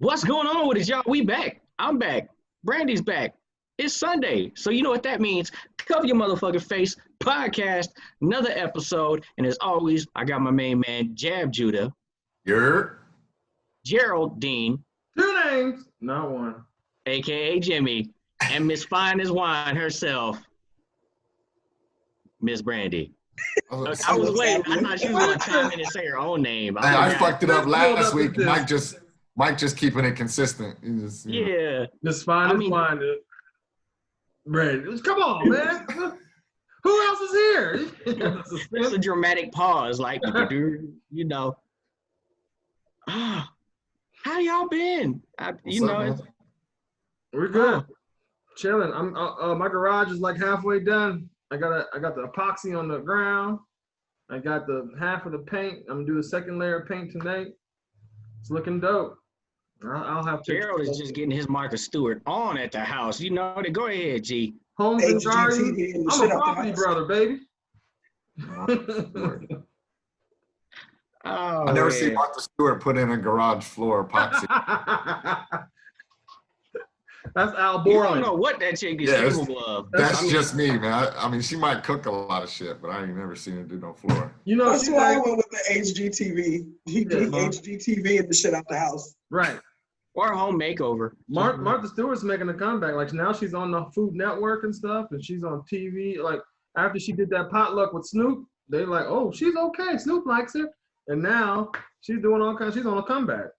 What's going on with it, y'all? We back. I'm back. Brandy's back. It's Sunday. So you know what that means. Cover your motherfucking face. Podcast, another episode. And as always, I got my main man, Jab Judah. You're Geraldine. Two names, not one. AKA Jimmy. And Miss Fine as Wine herself, Miss Brandy. I was waiting. I thought she was going to chime in and say her own name. I fucked it up last week. Mike just keeping it consistent. Yeah. Miss Fine as Wine. Brandy, come on, man. Who else is here? It's a dramatic pause, like, you know. How y'all been? We're good. Chilling. I'm my garage is like halfway done. I got the epoxy on the ground. I got the half of the paint. I'm gonna do the second layer of paint tonight. It's looking dope. I'll have to. Gerald is just getting his Martha Stewart on at the house. You know it. Go ahead, G. Homes and gardens. I'm a property brother, baby. I never see Martha Stewart put in a garage floor epoxy. That's Al Borland. You don't know what that chick is capable of. That's just me, man. I mean, she might cook a lot of shit, but I ain't never seen her do no floor. You know, that's why I went with the HGTV. He did HGTV and the shit out the house. Right. Or a home makeover. Martha Stewart's making a comeback. Like now she's on the Food Network and stuff, and she's on TV. Like after she did that potluck with Snoop, they like, oh, she's okay. Snoop likes her. And now she's doing all kinds. She's on a comeback.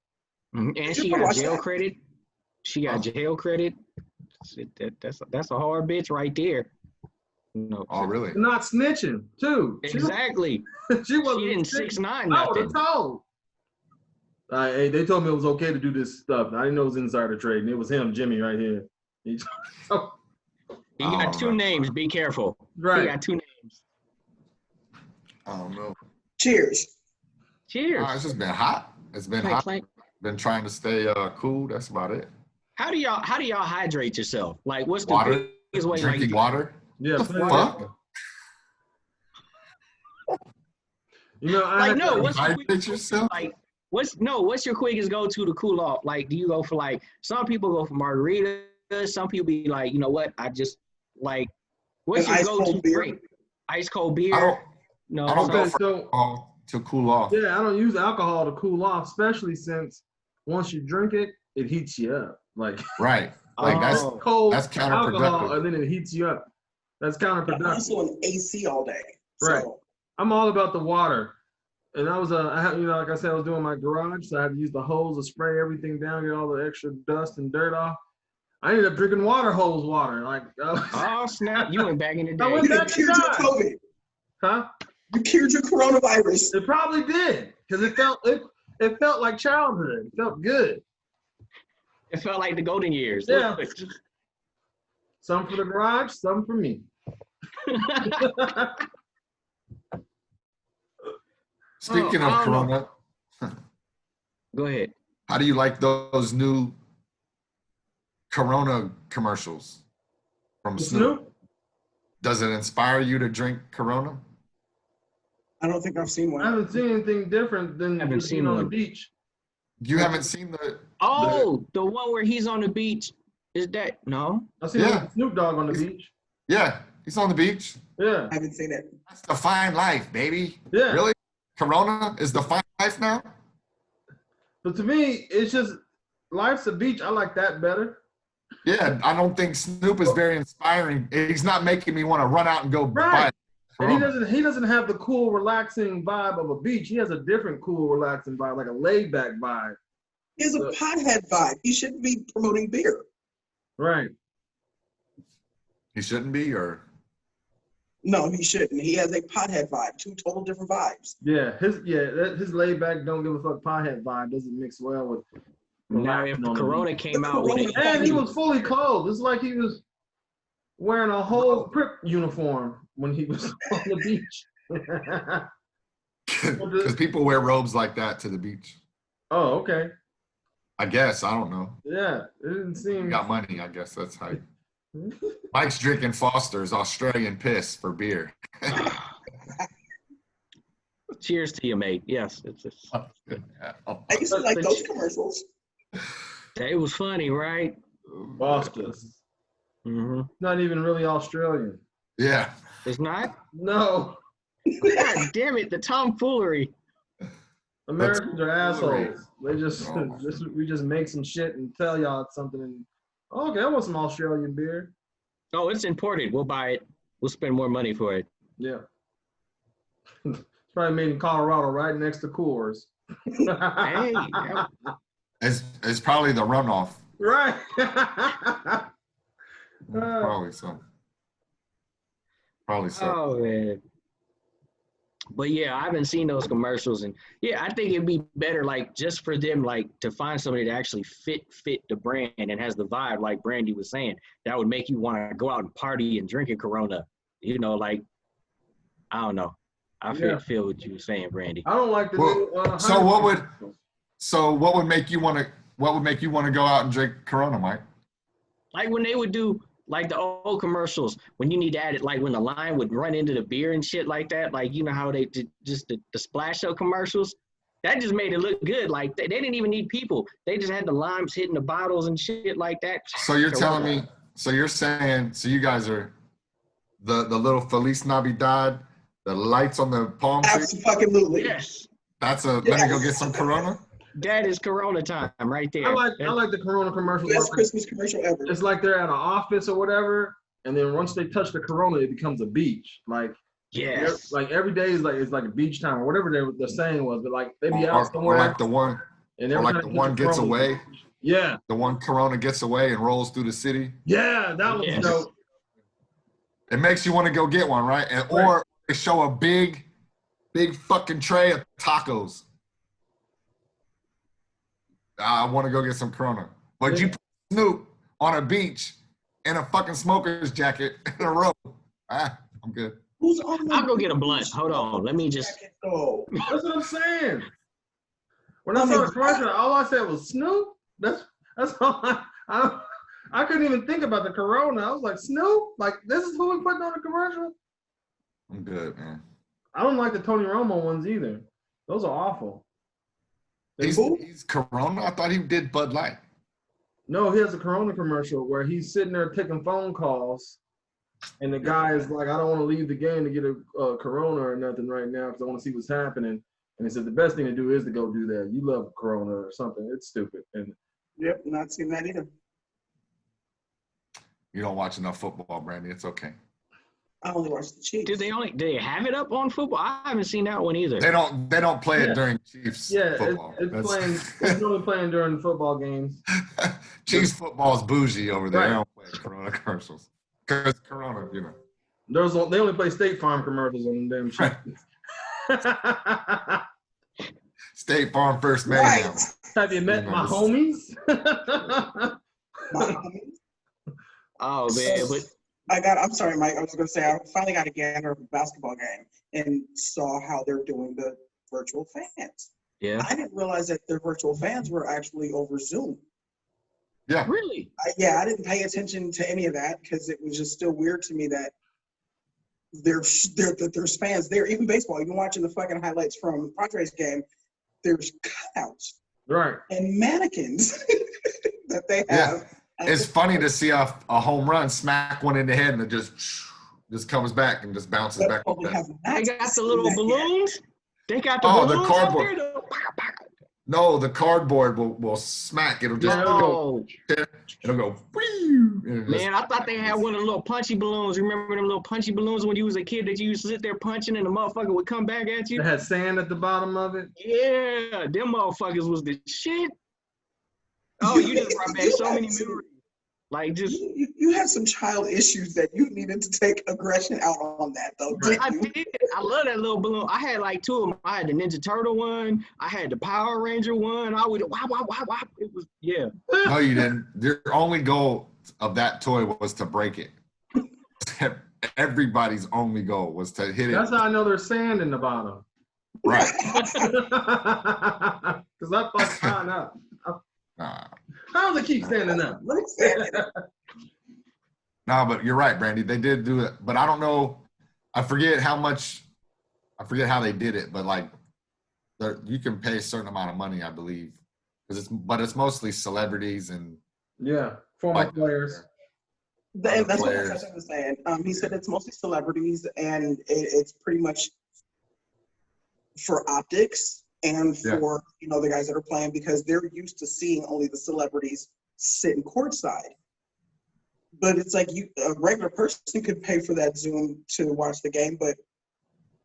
Mm-hmm. And she got jail credit. She got jail credit. That's a hard bitch right there. No. Oh, really? Not snitching too. Exactly. She didn't 6ix9ine nothing. I would have told. Hey, they told me it was okay to do this stuff. I didn't know it was insider trading. It was him, Jimmy, right here. He got two names. Be careful. Right. He got two names. I don't know. Cheers. Cheers. It's just been hot. It's been hot. Been trying to stay cool. That's about it. How do y'all hydrate yourself? Like, what's the water? Biggest way? Drinking water. Yeah. What the fuck? You know, hydrate yourself. Like, what's your quickest go-to to cool off? Like, do you go for some people go for margaritas. Some people be like, you know what? I just like, what's your go-to drink? Ice cold beer. I don't go for alcohol to cool off. Yeah, I don't use alcohol to cool off, especially since once you drink it, it heats you up. Like right. Like that's cold. That's counterproductive. Alcohol, and then it heats you up. That's counterproductive. I'm also on AC all day. Right. So. I'm all about the water. And I was, like I said, I was doing my garage, so I had to use the hose to spray everything down, get all the extra dust and dirt off. I ended up drinking hose water. Like, oh snap! You went back in the day. You cured your COVID. Huh? You cured your coronavirus. It probably did, because it felt like childhood. It felt good. It felt like the golden years. Yeah. Some for the garage, some for me. Speaking of Corona, go ahead. How do you like those new Corona commercials from Snoop? Does it inspire you to drink Corona? I don't think I've seen one. I haven't seen anything different than being on the beach. You haven't seen the one where he's on the beach? Is that no? I seen Snoop Dogg on the beach. Yeah, he's on the beach. Yeah, I haven't seen it. That's the fine life, baby. Yeah, really. Corona is the fine life now. But to me, it's just life's a beach. I like that better. Yeah, I don't think Snoop is very inspiring. He's not making me want to run out and go buy it. And he doesn't have the cool, relaxing vibe of a beach. He has a different cool, relaxing vibe, like a laid-back vibe. He has a pothead vibe. He shouldn't be promoting beer. Right. He shouldn't be, or? No, he shouldn't. He has a pothead vibe. Two total different vibes. Yeah, his laid-back, don't give a fuck pothead vibe doesn't mix well with. Now, if Corona came out with it, and he was fully clothed. It's like he was wearing a whole Crip uniform when he was on the beach. Because people wear robes like that to the beach. Oh, okay. I guess. I don't know. Yeah, it didn't seem. You got money, I guess. That's how. Mike's drinking Foster's Australian piss for beer. Cheers to you, mate. Yes, it's I used to like those commercials. That was funny, right? Boston. Mm-hmm. Not even really Australian. Yeah. It's not? No. God damn it, the tomfoolery. Americans are assholes. They just, Oh. we just make some shit and tell y'all something. And okay, I want some Australian beer. Oh, it's imported. We'll buy it. We'll spend more money for it. Yeah. It's probably made in Colorado, right next to Coors. Hey, yeah. It's probably the runoff. Right. Probably so. Probably so. Oh man. But yeah, I haven't seen those commercials, and yeah, I think it'd be better, like, just for them, like, to find somebody that actually fit the brand and has the vibe, like Brandy was saying, that would make you want to go out and party and drink a Corona. You know, like, I don't know. I feel what you were saying, Brandy. I don't like the Well, new. so what would make you want to go out and drink Corona, Mike? Like when they would do like the old commercials, when you need to add it, like when the line would run into the beer and shit like that, like, you know how they did just the Splash Show commercials, that just made it look good. Like they didn't even need people. They just had the limes hitting the bottles and shit like that. So you're telling me, so you're saying, so you guys are the little Feliz Navidad, the lights on the palm tree? Absolutely. Yes. Let me go get some Corona? That is Corona time right there. I like the Corona commercials. Best Christmas commercial ever. It's like they're at an office or whatever, and then once they touch the Corona, it becomes a beach. Like, yes. Like every day is like a beach time or whatever the saying was, but like they be out somewhere. Or like the one, and or like the one gets away. Yeah. The one Corona gets away and rolls through the city. Yeah, that was dope. It makes you want to go get one, right? And or they show a big fucking tray of tacos. I want to go get some Corona. But you put Snoop on a beach in a fucking smoker's jacket in a row. I'm good. I'll go get a blunt. Hold on. Let me just. That's what I'm saying. When I saw the commercial, all I said was Snoop. That's all I couldn't even think about the Corona. I was like, Snoop? Like, this is who we putting on the commercial? I'm good, man. I don't like the Tony Romo ones either. Those are awful. He's Corona? I thought he did Bud Light. No, he has a Corona commercial where he's sitting there taking phone calls, and the guy is like, I don't want to leave the game to get a Corona or nothing right now because I want to see what's happening. And he said the best thing to do is to go do that. You love Corona or something. It's stupid. And yep, not seen that either. You don't watch enough football, Brandy. It's okay. I only watch the Chiefs. Do they have it up on football? I haven't seen that one either. They don't play it during Chiefs football. It's only playing during football games. Chiefs football is bougie over there. They don't play Corona commercials. Because Corona, you know. They only play State Farm commercials on them damn Chiefs. State Farm First Man. Have you met my homies? My homies? Oh man, but I'm sorry, Mike. I was going to say I finally got a gander of a basketball game and saw how they're doing the virtual fans. Yeah. I didn't realize that their virtual fans were actually over Zoom. Yeah. Really? I didn't pay attention to any of that because it was just still weird to me that there's fans there. Even baseball, even watching the fucking highlights from Padres game, there's cutouts. Right. And mannequins that they have. Yeah. It's funny to see a home run smack one in the head and it just comes back and just bounces back. They got the little balloons. They got the balloons the cardboard. up there. No, the cardboard will smack. It'll just Oh. it'll go. Man, I thought they had one of the little punchy balloons. Remember them little punchy balloons when you was a kid that you used to sit there punching and the motherfucker would come back at you? It had sand at the bottom of it. Yeah, them motherfuckers was the shit. Oh, you just brought back so many memories. Like just you have some child issues that you needed to take aggression out on that though. I did. I love that little balloon. I had like two of them. I had the Ninja Turtle one. I had the Power Ranger one. I would wow. It was No, you didn't. Your only goal of that toy was to break it. Everybody's only goal was to hit it. That's how I know there's sand in the bottom. Right. Because I fucked mine up. How does it keep standing up? Let me stand it up. No, but you're right, Brandy. They did do it, but I don't know. I forget how they did it, but like, you can pay a certain amount of money, I believe, but it's mostly celebrities and former like, players. And that's what players. Session was saying. He said it's mostly celebrities, and it's pretty much for optics and for the guys that are playing, because they're used to seeing only the celebrities sitting courtside. But it's like a regular person could pay for that Zoom to watch the game, but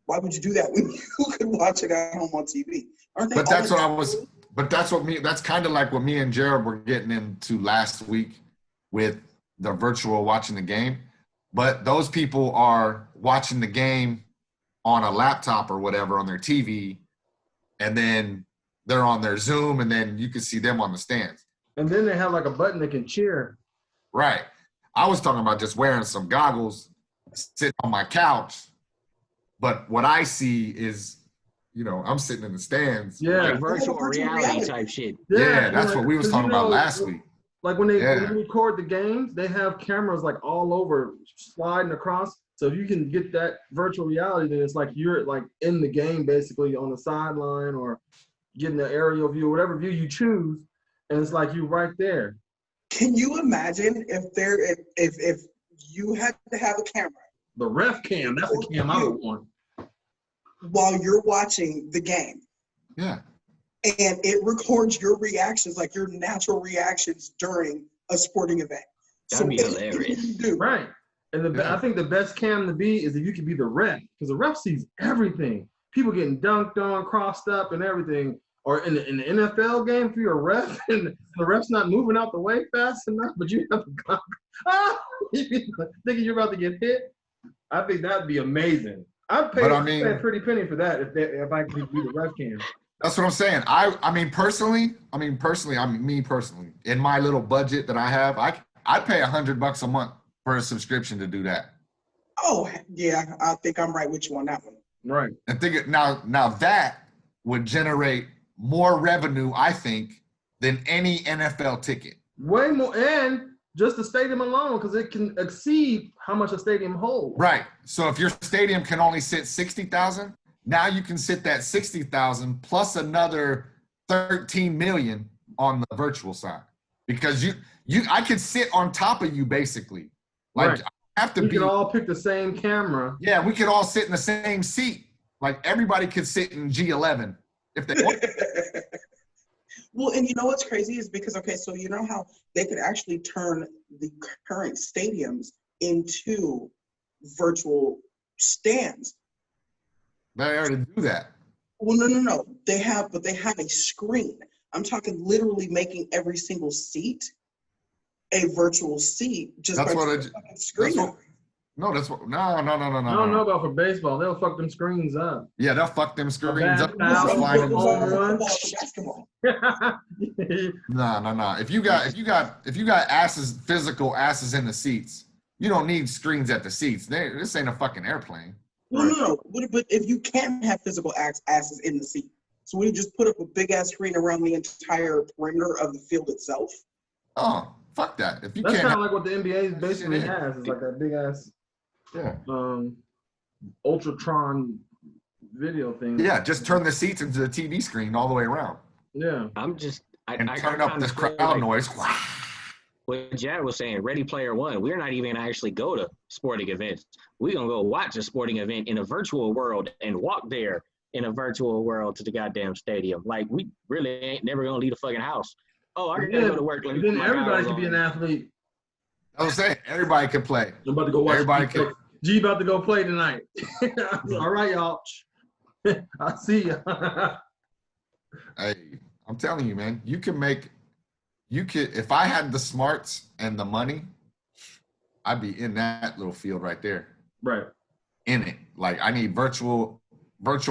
why would you do that when you could watch it at home on TV? Aren't they? But that's what I was. But that's kind of like what me and Jared were getting into last week with the virtual watching the game. But those people are watching the game on a laptop or whatever on their TV, and then they're on their Zoom, and then you can see them on the stands. And then they have like a button that can cheer. Right. I was talking about just wearing some goggles, sitting on my couch. But what I see is, I'm sitting in the stands. Yeah, like virtual reality type shit. Yeah, that's what we was talking about last week. Like when they record the games, they have cameras like all over sliding across. So if you can get that virtual reality, then it's like you're like in the game basically on the sideline or getting the aerial view, whatever view you choose, and it's like you right there. Can you imagine if you had to have a camera? The ref cam, that's the cam I would want. While you're watching the game. Yeah. And it records your reactions, like your natural reactions during a sporting event. That'd be hilarious. Right. And I think the best cam to be is if you can be the ref, because the ref sees everything. People getting dunked on, crossed up, and everything. Or in the NFL game, if you're a ref and the ref's not moving out the way fast enough, but you have to thinking you're about to get hit, I think that'd be amazing. I'd pay a pretty penny for that if I could be the ref cam. That's what I'm saying. I mean personally, in my little budget that I have, I'd pay $100 a month for a subscription to do that. Oh yeah, I think I'm right with you on that one. Right. And now that would generate more revenue, I think, than any NFL ticket. Way more, and just the stadium alone, because it can exceed how much a stadium holds. Right. So if your stadium can only sit 60,000, now you can sit that 60,000 plus another 13 million on the virtual side, because I could sit on top of you basically. Like right. I have to we could all pick the same camera. Yeah, we could all sit in the same seat. Like everybody could sit in G11 if they want. Well, and you know what's crazy is because, so you know how they could actually turn the current stadiums into virtual stands. They already do that. Well, no. They have a screen. I'm talking literally making every single seat a virtual seat. Just that's by what screen. No, that's what. No. I don't know about for baseball. They'll fuck them screens up. Yeah, they'll fuck them screens up. Basketball. No. If you got asses, physical asses in the seats, you don't need screens at the seats. This ain't a fucking airplane. No. But if you can't have physical asses in the seat, so we just put up a big ass screen around the entire perimeter of the field itself. Oh, fuck that! If you that's can't, kind of like what the NBA basically has. It's like that big ass. Yeah. Ultratron video thing. Yeah, just turn the seats into the TV screen all the way around. Yeah. And turn up this crowd noise. What Jared was saying, Ready Player One, we're not even gonna actually go to sporting events. We're gonna go watch a sporting event in a virtual world and walk there in a virtual world to the goddamn stadium. Like we really ain't never gonna leave the fucking house. Oh, I gotta go to work. Then everybody can be an athlete. I was saying everybody can play. I'm about to go watch. Everybody can. G about to go play tonight. All right, y'all. I'll see you. Hey, I'm telling you, man, you could, if I had the smarts and the money, I'd be in that little field right there. Right. In it. Like I need virtual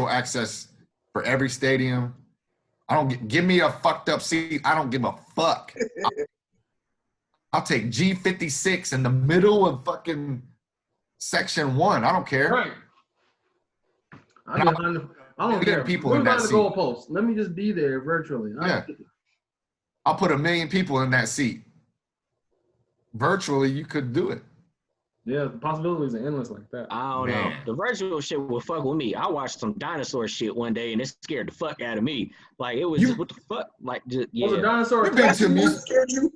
access for every stadium. Give me a fucked up seat. I don't give a fuck. I'll take G56 in the middle of fucking section 1. I don't care. Right. I don't care. People We're in that about to seat. goalpost. Let me just be there virtually. I'll put 1 million people in that seat. Virtually, you could do it. Yeah, the possibilities are endless like that. I don't know. The virtual shit will fuck with me. I watched some dinosaur shit one day and it scared the fuck out of me. Like it was what the fuck? Like just, Was a yeah. dinosaur Jurassic Park scared you?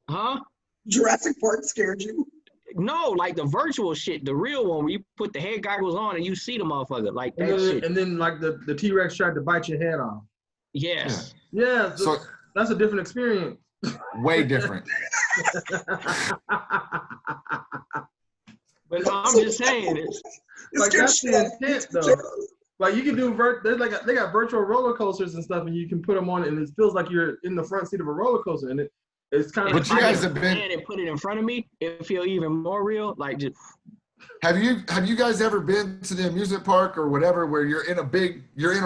Huh? Jurassic Park scared you? No, like the virtual shit, the real one where you put the head goggles on and you see the motherfucker. Like that shit. And then like the T-Rex tried to bite your head off. Yes. Yeah, So that's a different experience. way different. But I'm just saying it's Like that's the intent though. Like you can do they got virtual roller coasters and stuff, and you can put them on, and it feels like you're in the front seat of a roller coaster, and it's kind of. But you guys have been and put it in front of me, it feel even more real. Like just. Have you guys ever been to the amusement park or whatever where you're in a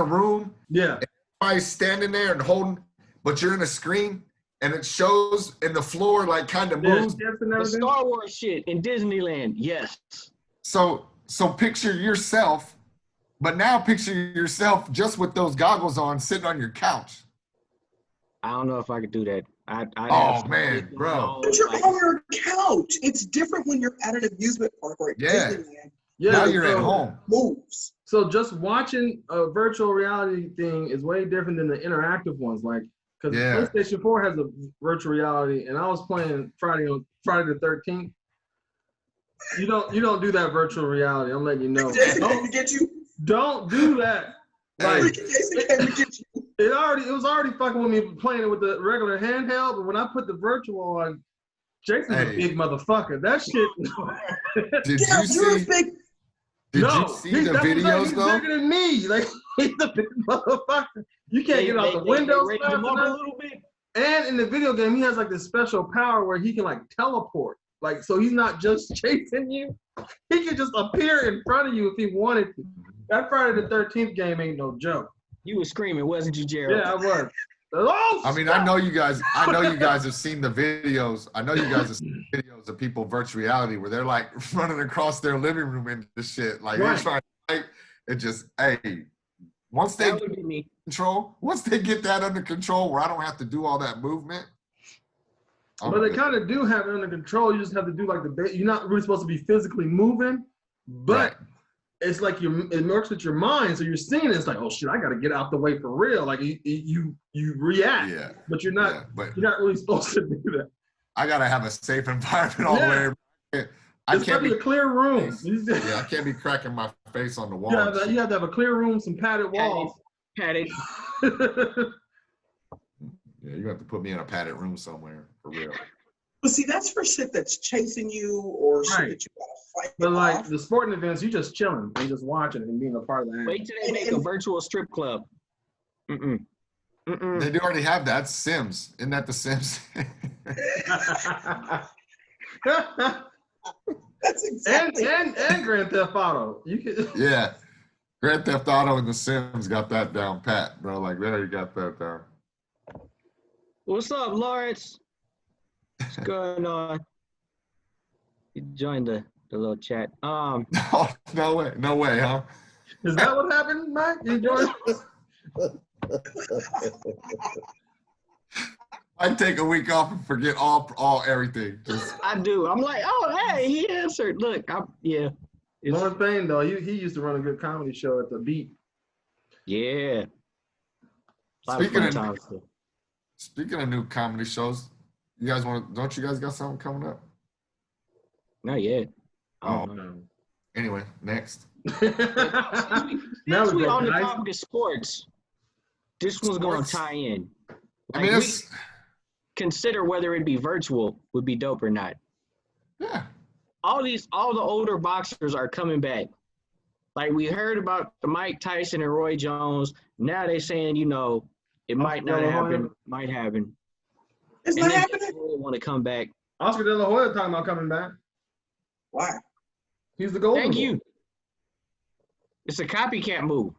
room? Yeah. And everybody's standing there and holding, but you're in a screen and it shows and the floor like kind of moves. The Star Wars shit in Disneyland, yes. So picture yourself, but now picture yourself just with those goggles on, sitting on your couch. I don't know if I could do that. Oh man, bro! But you're on your couch. It's different when you're at an amusement park or at Disneyland. Yeah, now you're at home. Moves. So just watching a virtual reality thing is way different than the interactive ones. Like, because PlayStation 4 has a virtual reality, and I was playing Friday the 13th. You don't do that virtual reality. I'm letting you know. Don't get you. Don't do that. Like, it was already fucking with me playing it with the regular handheld, but when I put the virtual on, Jason's a big motherfucker. That shit. Did you see the videos though? He's bigger than me. Like he's a big motherfucker. You can't get out the window. Him up a little bit. And in the video game, he has like this special power where he can like teleport. Like so, he's not just chasing you. He can just appear in front of you if he wanted to. That Friday the 13th game ain't no joke. You were screaming, wasn't you, Gerald? Yeah, I was. Oh, I mean, I know you guys have seen the videos. I know you guys have seen videos of people virtual reality where they're like running across their living room and this shit. Like they're trying to fight. It just, once they get that under control where I don't have to do all that movement. But they kind of do have it under control. You just have to do like you're not really supposed to be physically moving, but it's like it works with your mind. So you're seeing it, it's like, oh shit, I got to get out the way for real. Like you react, but you're not really supposed to do that. I got to have a safe environment all the way. It's got to be a clear room. I can't be cracking my face on the wall. You have to have a clear room, some padded walls. Padded. Yeah, you have to put me in a padded room somewhere for real. But see, that's for shit that's chasing you or shit that you gotta fight. But like the sporting events, you just chilling and just watching and being a part of that. Wait till they make a virtual strip club. They do already have that. Sims. Isn't that the Sims? That's exactly. And Grand Theft Auto. You can. Yeah, Grand Theft Auto and the Sims got that down pat, bro. Like they already got that down. What's up, Lawrence? What's going on? You joined the little chat. No way, huh? Is that what happened, Mike? You joined? I take a week off and forget all everything. I do. I'm like, oh hey, he answered. Look, Lawrence Payne though, he used to run a good comedy show at the Beat. Yeah. Speaking of new comedy shows, don't you guys got something coming up? Not yet. Oh no. Anyway, next. Now we on the topic of sports. This one's going to tie in. I mean, consider whether it be virtual would be dope or not. Yeah. All the older boxers are coming back. Like we heard about the Mike Tyson and Roy Jones. Now they're saying, it might not happen, might happen. It's not happening. They really want to come back. Oscar De La Hoya talking about coming back. Why? He's the golden. Thank you. It's a copycat move.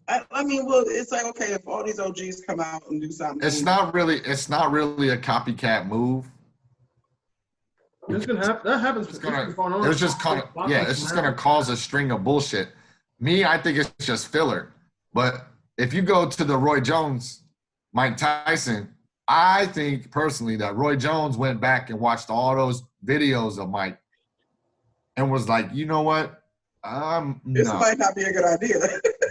I mean, well, it's like, okay, if all these OGs come out and do something. It's not really a copycat move. It's gonna happen. That happens. It's just gonna cause a string of bullshit. I think it's just filler. But if you go to the Roy Jones, Mike Tyson, I think personally that Roy Jones went back and watched all those videos of Mike and was like, you know what? This No, might not be a good idea.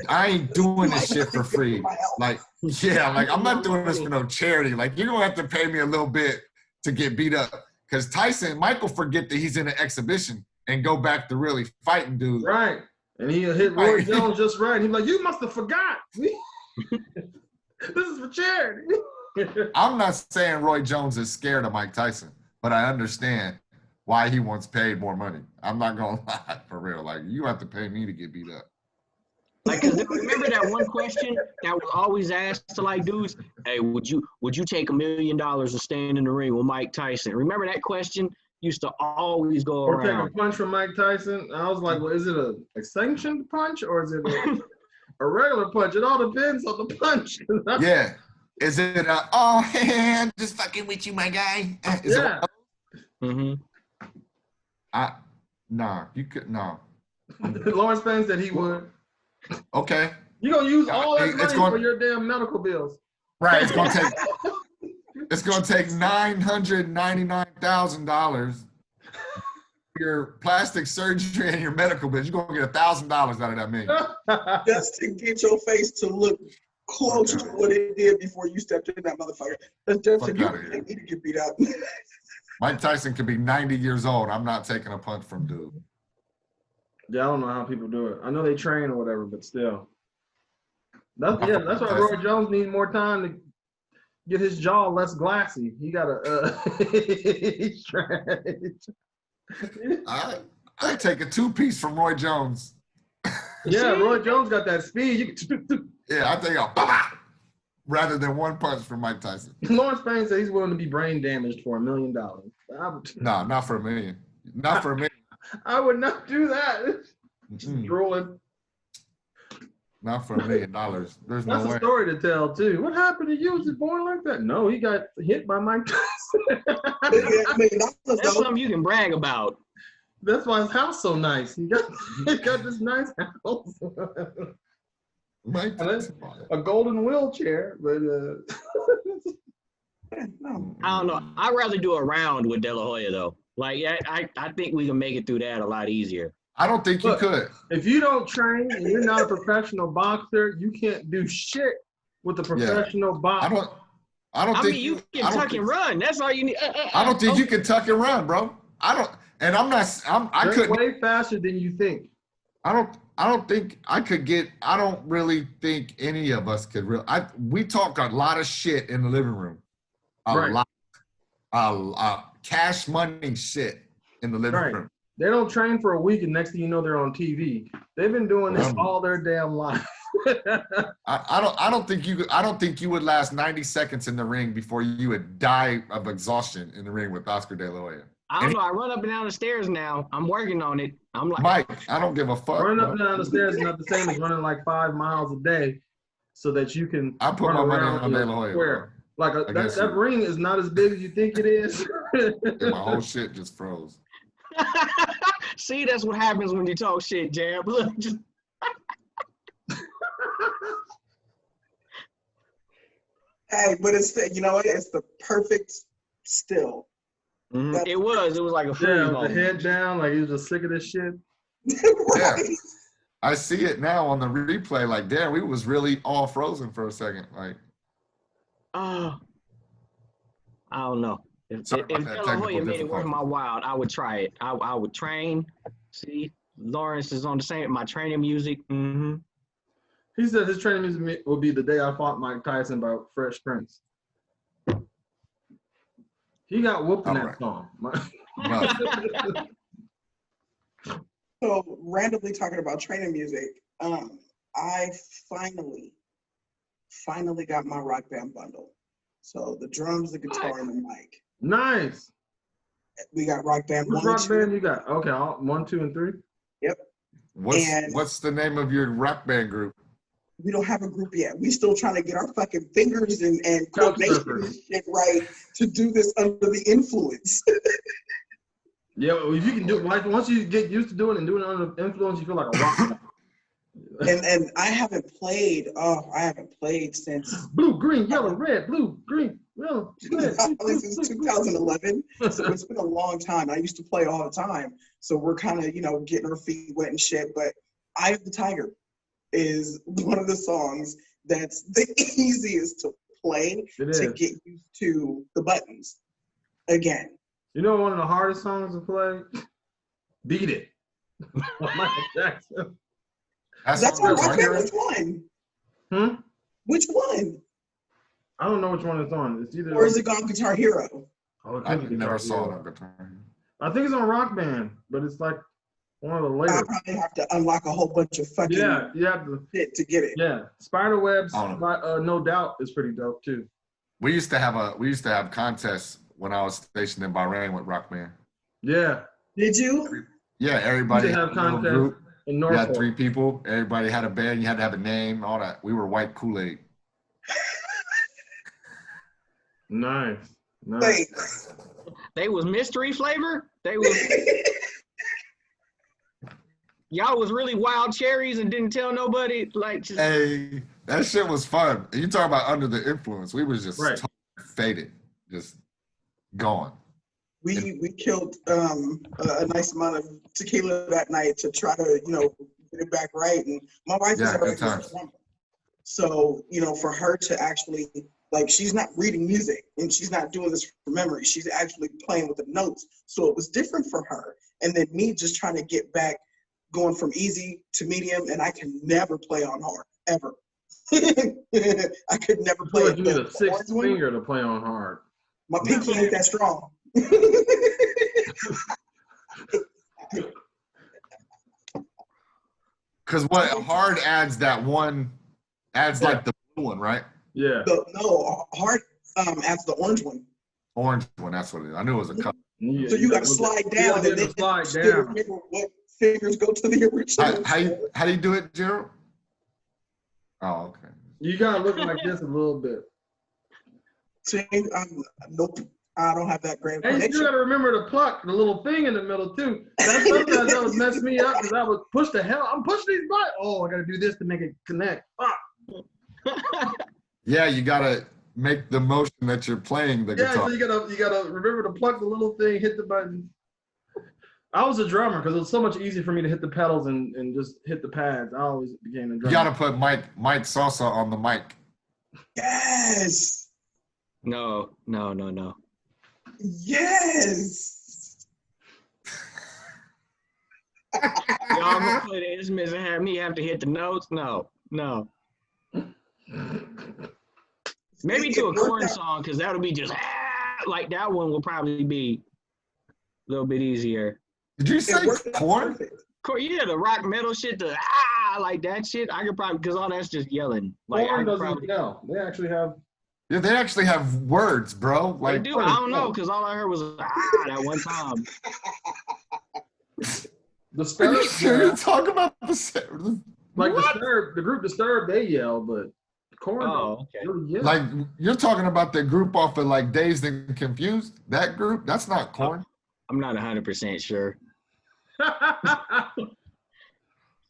I ain't doing this shit for free. Like, yeah, like I'm not doing this for no charity. Like, you're gonna have to pay me a little bit to get beat up. Because Michael forget that he's in an exhibition and go back to really fighting dudes. Right. And he'll hit Roy Jones just right. He's like, you must have forgot. This is for charity. I'm not saying Roy Jones is scared of Mike Tyson, but I understand why he wants paid more money. I'm not gonna lie, for real. Like, you have to pay me to get beat up. Like, cause remember that one question that was always asked to like dudes? Hey, would you take $1 million to stand in the ring with Mike Tyson? Remember that question used to always go or around. take a punch from Mike Tyson. I was like, well, is it a sanctioned punch or is it a regular punch? It all depends on the punch. Yeah. Is it oh, I'm just fucking with you, my guy? Is yeah. Nah, you could, no. Lawrence Payne said he would. Okay. You're going to use all that money for your damn medical bills. Right, it's going to take $999,000 your plastic surgery and your medical bills. You're going to get $1,000 out of that million. Just to get your face to look close to what it did before you stepped in that motherfucker. That's just for you to get beat up. Mike Tyson could be 90 years old. I'm not taking a punch from dude. Yeah, I don't know how people do it. I know they train or whatever, but still. That's why Roy Jones needs more time to get his jaw less glassy. He got he's trying. I take a 2-piece from Roy Jones. Yeah, Roy Jones got that speed. Yeah, I take a bah, rather than one punch from Mike Tyson. Lawrence Payne said he's willing to be brain damaged for $1 million. No, not for $1 million. Not for $1 million. I would not do that. Just drooling. Not for $1 million. There's no way. That's a story to tell too. What happened to you? Was he born like that? No, he got hit by Mike Tyson. That's something you can brag about. That's why his house so nice. He got this nice house. Mike Tyson. A golden wheelchair, but I don't know. I'd rather do a round with De La Hoya though. Like, I think we can make it through that a lot easier. I don't think you could. If you don't train and you're not a professional boxer, you can't do shit with a professional boxer. I mean, you can tuck and run. That's all you need. I don't think you can tuck and run, bro. I could way faster than you think. I don't think I could get. I don't really think any of us could. We talk a lot of shit in the living room. A lot. Cash money shit in the living room. They don't train for a week, and next thing you know, they're on TV. They've been doing this all their damn life. I don't think you would last 90 seconds in the ring before you would die of exhaustion in the ring with Oscar De La Hoya. I don't know. I run up and down the stairs now. I'm working on it. I'm like, Mike, I don't give a fuck. Running up and down the stairs is not the same as running like 5 miles a day, so that you can. I put my money on De La Hoya. Like that ring is not as big as you think it is. And my whole shit just froze. See, that's what happens when you talk shit, Jab. Look, just. Hey, but it's it's the perfect still. Mm-hmm. It was like a freeze the head down, like he was just sick of this shit. Right. Yeah. I see it now on the replay. Like, damn, we was really all frozen for a second. Like, I don't know. If De La Hoya made it worth my while, I would try it. I would train. See, Lawrence is on the same. My training music. Mm-hmm. He said his training music will be The Day I Fought Mike Tyson by Fresh Prince. He got whooped in that song. So randomly talking about training music, I finally got my Rock Band bundle. So the drums, the guitar, and the mic. Nice. We got Rock Band. Which Rock Band you got? Okay, 1, 2, and 3. Yep. What's the name of your Rock Band group? We don't have a group yet. We still trying to get our fucking fingers and coordination and shit right to do this under the influence. Yeah, well, if you can do it, like once you get used to doing it and doing it under the influence, you feel like a rock star. And I haven't played since blue, green, yellow, red, blue, green. Well, Probably since 2011. So it's been a long time. I used to play all the time. So we're kind of, getting our feet wet and shit. But Eye of the Tiger is one of the songs that's the easiest to play to get used to the buttons again. You know, one of the hardest songs to play? Beat It. Michael Jackson. That's on Rock Band. Which one? Which one? I don't know which one it's on. It's either. Or is it on Guitar Hero? Oh, I never saw it on Guitar Hero. I think it's on Rock Band, but it's like one of the later. I probably have to unlock a whole bunch of fucking you have to shit to get it. Yeah, Spiderwebs, No Doubt is pretty dope too. We used to have contests when I was stationed in Bahrain with Rock Band. Yeah. Did you? Yeah, everybody had a contests group. In Norfolk. You had 3 people. Everybody had a band. You had to have a name. All that. We were white Kool-Aid. Nice. Wait. They was mystery flavor? They was y'all was really wild cherries and didn't tell nobody? Like just Hey, that shit was fun. You talk about under the influence. We was just totally faded. Just gone. We killed a nice amount of tequila that night to try to, get it back right. And my wife is a regular drummer. So, for her to actually, like, she's not reading music and she's not doing this from memory. She's actually playing with the notes. So it was different for her. And then me just trying to get back, going from easy to medium, and I can never play on hard, ever. I could never play it. You need a 6th finger to play on hard. My pinky ain't that strong. Because what hard adds like the blue one, right? Yeah. No, hard adds the orange one. Orange one, that's what it is. I knew it was a color. Yeah, so you got to slide down and then remember what fingers go to the original. How do you do it, Gerald? Oh, okay. You got to look like this a little bit. See, nope. I don't have that great connection. And you got to remember to pluck the little thing in the middle too. Sometimes that was messing me up because I would push the hell. I'm pushing these buttons. Oh, I got to do this to make it connect. Yeah, you got to make the motion that you're playing the guitar. Yeah, so you gotta remember to pluck the little thing, hit the button. I was a drummer because it was so much easier for me to hit the pedals and just hit the pads. I always became a drummer. You got to put Mike Salsa on the mic. Yes. No. Yes. Y'all gonna play the instruments and have me have to hit the notes? No. Maybe to a corn song, because that'll be just like that one will probably be a little bit easier. Did you say corn? Yeah, the rock metal shit, the like that shit. I could probably, because all that's just yelling. Like corn doesn't yell. They actually have. Yeah, they actually have words, bro. Like, they do. I don't know, because all I heard was that one time. Are you sure you're talking about the like the group Disturbed, they yell, but corn really yell. Like you're talking about the group off of like Dazed and Confused? That group? That's not corn. I'm not 100% sure.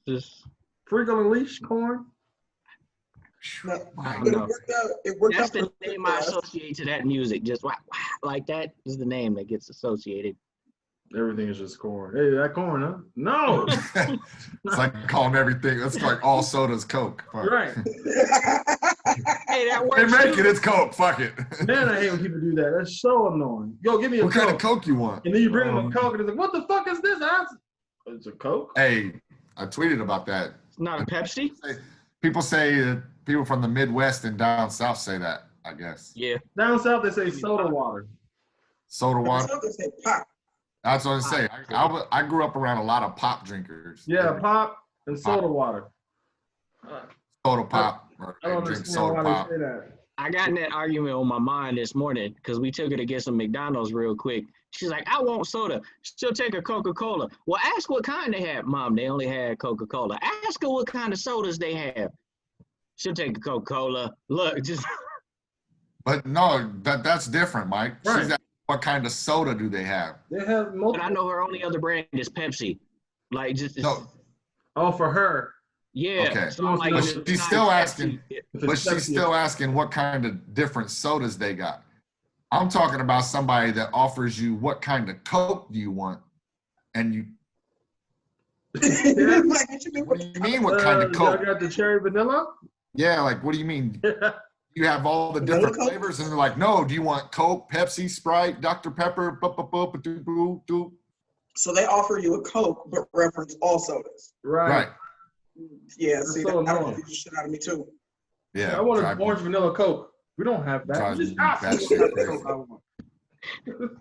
Just Freakle and Leash, corn. No, I don't know. It worked That's out the name I associate to that music. Just like that is the name that gets associated. Everything is just corn. Hey, that corn, huh? No. It's like calling everything. That's like all soda's Coke. Fuck. Right. Hey, that works. They make it. It's Coke. Fuck it. Man, I hate when people do that. That's so annoying. Yo, give me a What Coke. kind of Coke you want? And then you bring them a Coke, and it's like, what the fuck is this? It's a Coke? Hey, I tweeted about that. It's not a Pepsi? People say people from the Midwest and down south say that, I guess. Yeah. Down south, they say soda water. Soda water? They say pop. That's what I'm saying. I grew up around a lot of pop drinkers. Yeah, pop and soda water. Soda pop. I don't drink understand soda why pop. they say that. I got in that argument on my mind this morning because we took her to get some McDonald's real quick. She's like, I want soda. She'll take a Coca-Cola. Well, ask what kind they have. Mom, they only had Coca-Cola. Ask her what kind of sodas they have. She'll take a Coca-Cola. Look, just. But no, that's different, Mike. Right. She's asking what kind of soda do they have? They have multiple. But I know her only other brand is Pepsi. Like, just. No. Oh, for her. Yeah. Okay. So I'm like, But she's still asking. If But it's she's Pepsi, still asking what kind of different sodas they got. I'm talking about somebody that offers you what kind of Coke do you want, and you. Like, What do you mean? What kind of Coke? Y'all got the cherry vanilla? Yeah, like what do you mean? You have all the Vanilla different Coke? flavors, and they're like, no. Do you want Coke, Pepsi, Sprite, Dr. Pepper? So they offer you a Coke, but reference all sodas. Right. Yeah, That's see, so that annoying. confused the shit out of me too. Yeah. I want an drive me- orange vanilla Coke. We don't have that. Drives Just me ask me batshit what crazy. Coke I want.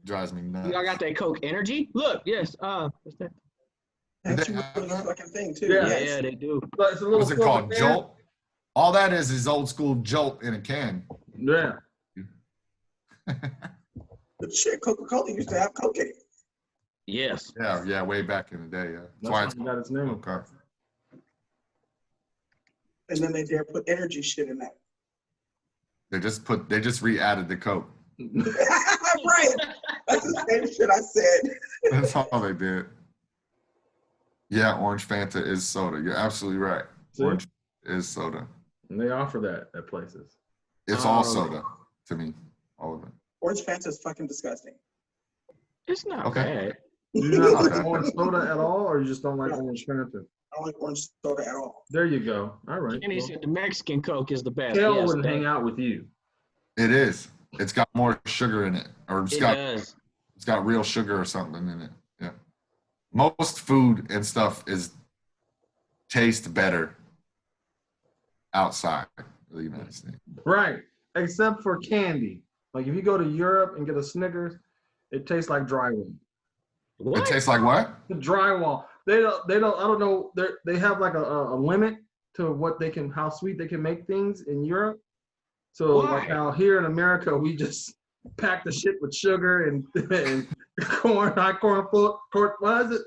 Drives me nuts. Y'all got that Coke Energy? Look, yes. What's that? That's they a have really that? fucking thing too. Yeah. Yes. Yeah, they do. But it's a little What's it silver called? can. Jolt? All that is old school Jolt in a can. Yeah. But shit, Coca-Cola used to have Coke in it. Yes. Yeah, way back in the day. Yeah. That's why it got its name. Okay. And then they dare put energy shit in that. They just re-added the Coke. Right. That's the same shit I said. That's all they did. Yeah, orange Fanta is soda. You're absolutely right. See? Orange is soda. And they offer that at places. It's all soda to me. All of it. Orange Fanta is fucking disgusting. It's not Okay. bad. Do you not Okay. like orange soda at all, or you just don't like orange Fanta? I don't like orange soda at all. There you go. All right. And he said the Mexican Coke is the best. Kale Yes, wouldn't that- hang out with you. It is. It's got more sugar in it, or It does. it's got real sugar or something in it. Yeah. Most food and stuff tastes better outside of the United States. Right. Except for candy. Like if you go to Europe and get a Snickers, it tastes like drywall. What? It tastes like what? The drywall. They don't I don't know. They have like a limit to what they can, how sweet they can make things in Europe. So like Why? how here in America we just pack the shit with sugar and corn, what is it?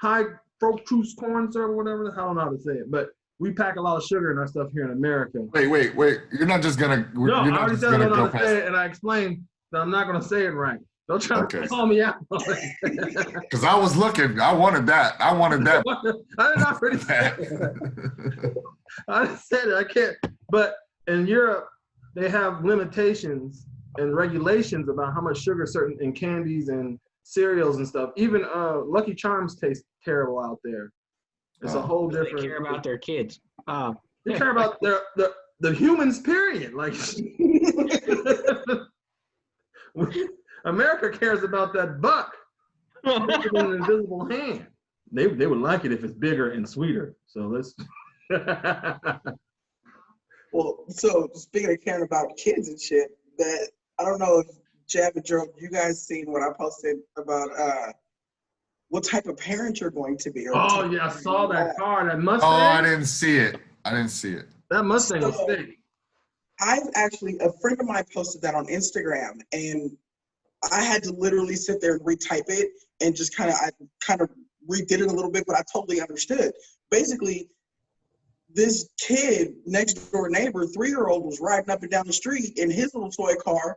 High fructose corn syrup or whatever. I don't know how to say it, but we pack a lot of sugar in our stuff here in America. Wait. You're not just gonna. No, you're I not already just said I gonna don't know go how to past. say it, and I explained that I'm not going to say it right. Don't try Okay. to call me out. Because I was looking. I wanted that. I did not already say it. I said it. I can't. But in Europe, they have limitations and regulations about how much sugar certain in candies and cereals and stuff. Even Lucky Charms taste terrible out there. It's a whole They different. care about their kids. They care about the humans. Period. Like America cares about that buck. It's an invisible hand. They would like it if it's bigger and sweeter. So let's. Well, so speaking of caring about kids and shit, that I don't know if Jab and Joe, you guys seen what I posted about what type of parent you're going to be. Or what Oh type yeah, I of parent saw you that are. car. That Mustang. Oh, I didn't see it. That Mustang was So- sick. I've actually, a friend of mine posted that on Instagram, and I had to literally sit there and retype it and just I kind of redid it a little bit, but I totally understood. Basically, this kid, next door neighbor, 3-year-old, was riding up and down the street in his little toy car,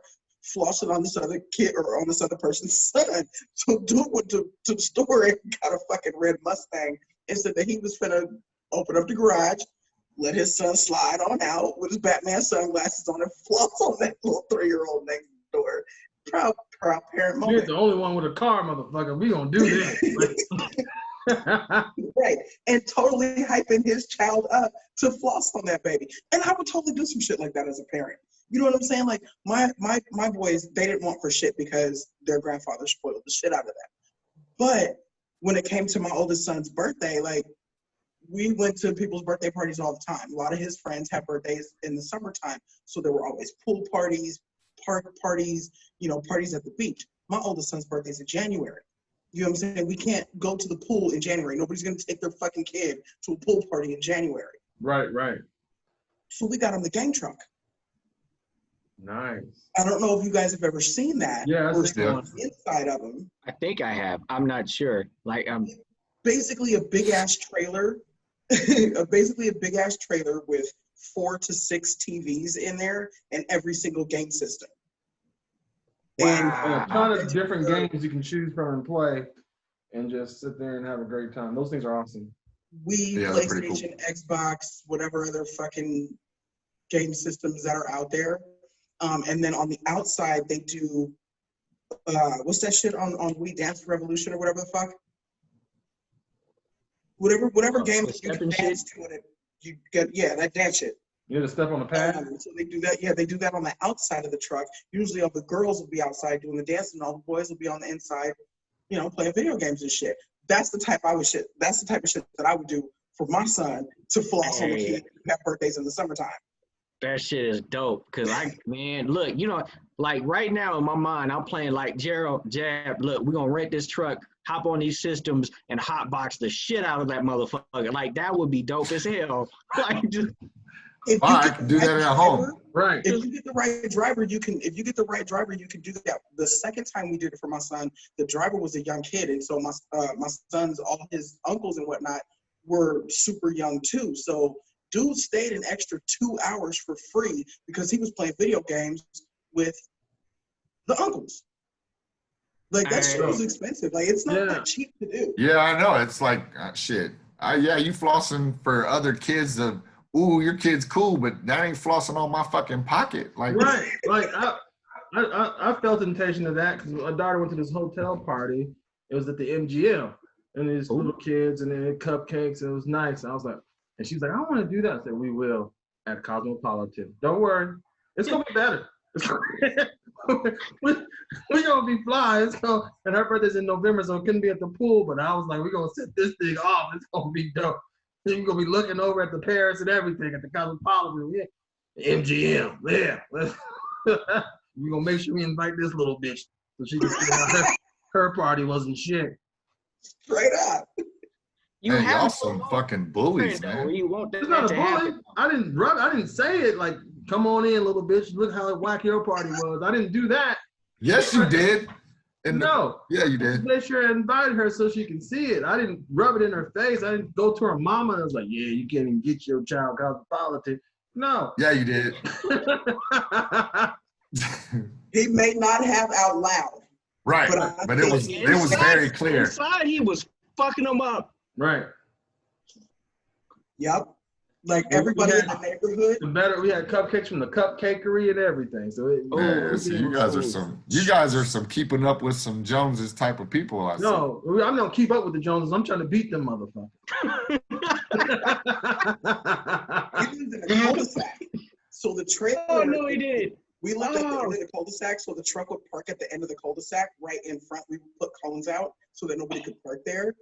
flossing on this other kid or on this other person's son. So dude went to the store and got a fucking red Mustang and said that he was finna open up the garage, let his son slide on out with his Batman sunglasses on and floss on that little 3-year-old next door. Proud parent You're moment. the only one with a car, motherfucker. We gonna do this. Right. And totally hyping his child up to floss on that baby. And I would totally do some shit like that as a parent. You know what I'm saying? Like my boys, they didn't want for shit because their grandfather spoiled the shit out of that. But when it came to my oldest son's birthday, like we went to people's birthday parties all the time. A lot of his friends have birthdays in the summertime. So there were always pool parties, park parties, parties at the beach. My oldest son's birthday is in January. You know what I'm saying? We can't go to the pool in January. Nobody's going to take their fucking kid to a pool party in January. Right. So we got him the gang truck. Nice. I don't know if you guys have ever seen that. Yeah, I've or seen seen one. the inside of them. I think I have. I'm not sure. Like Basically a big ass trailer. Basically a big ass trailer with 4 to 6 TVs in there and every single game system. And a ton of different games you can choose from and play, and just sit there and have a great time. Those things are awesome. Wii, Yeah, they're pretty PlayStation, Xbox, whatever other fucking game systems that are out there. And then on the outside, they do, what's that shit on We Dance Revolution or whatever the fuck? Whatever game you can dance to it, you get, that dance shit. You had to step on the pad? So they do that, they do that on the outside of the truck. Usually all the girls will be outside doing the dance and all the boys will be on the inside, playing video games and shit. That's the type of shit that I would do for my son to floss on the kids who have birthdays in the summertime. That shit is dope. Cause look, like right now in my mind, I'm playing like Gerald Jab. Look, we're gonna rent this truck, hop on these systems, and hotbox the shit out of that motherfucker. Like that would be dope as hell. Like just I can do that at home. Right. If you get the right driver, you can do that. The second time we did it for my son, the driver was a young kid, and so my son's, all his uncles and whatnot were super young too. So dude stayed an extra 2 hours for free because he was playing video games with the uncles. Like that shit was expensive. Like it's not that cheap to do. Yeah, I know. It's like shit. You flossing for other kids of, ooh, your kid's cool, but that ain't flossing on my fucking pocket. Like right. Like I felt the temptation of that because my daughter went to this hotel party. It was at the MGM, and these little kids and then cupcakes, and it was nice. And I was like, and she was like, I want to do that. I said, we will at Cosmopolitan. Don't worry, it's gonna be better. We're gonna be flying. So, and her birthday's in November, so it couldn't be at the pool. But I was like, we're gonna set this thing off. It's gonna be dope. You're gonna be looking over at the Paris and everything at the Cosmopolitan. Yeah. MGM. Yeah. We're gonna make sure we invite this little bitch so she can see how her party wasn't shit. Straight up. Y'all some fucking bullies, man. You want that it's not a bully. happen. I didn't say it like, come on in, little bitch. Look how whack your party was. I didn't do that. Yes, you did. No. Yeah, you did. Make sure I invited her so she can see it. I didn't rub it in her face. I didn't go to her mama and I was like, yeah, you can't even get your child Cosmopolitan. No. Yeah, you did. He may not have out loud. Right. But it was very clear. Inside, he was fucking them up. Right. Yep. Like everybody in the neighborhood. We had cupcakes from the cupcakery and everything. So you guys are some keeping up with some Joneses type of people. I don't keep up with the Joneses. I'm trying to beat them motherfuckers. He lives in a cul-de-sac. So the trailer. Oh no, he did. We lived at the end of the cul-de-sac, so the truck would park at the end of the cul-de-sac, right in front. We would put cones out so that nobody could park there.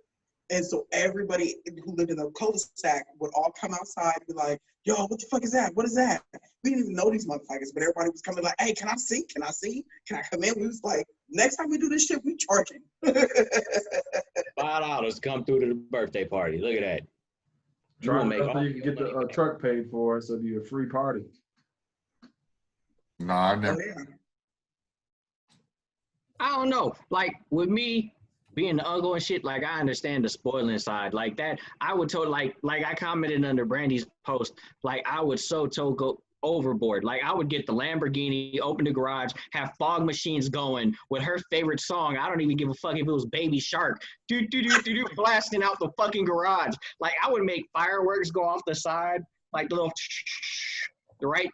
And so everybody who lived in the cul-de-sac would all come outside and be like, yo, what the fuck is that? What is that? We didn't even know these motherfuckers, but everybody was coming like, hey, can I see? Can I see? Can I come in? We was like, next time we do this shit, we charging. $5 come through to the birthday party. Look at that. You can get the truck paid for, so it'll be a free party. No, I never. Oh, yeah. I don't know. Like with me being the uncle and shit, like I understand the spoiling side. Like that, I would like I commented under Brandy's post, like I would go overboard. Like I would get the Lamborghini, open the garage, have fog machines going with her favorite song. I don't even give a fuck if it was Baby Shark, blasting out the fucking garage. Like I would make fireworks go off the side, like the little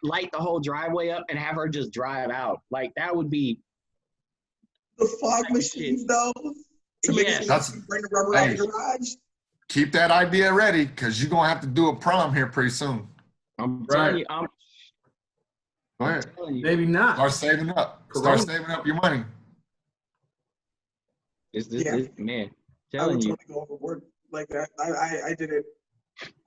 light the whole driveway up and have her just drive out. Like that would be the fog machines though. To make sure you bring the rubber out of the garage. Keep that idea ready, because you're gonna have to do a prom here pretty soon. I'm telling you, Go ahead. Maybe not. Start saving up. Start saving up your money. Man. I would totally go overboard like that. I did it.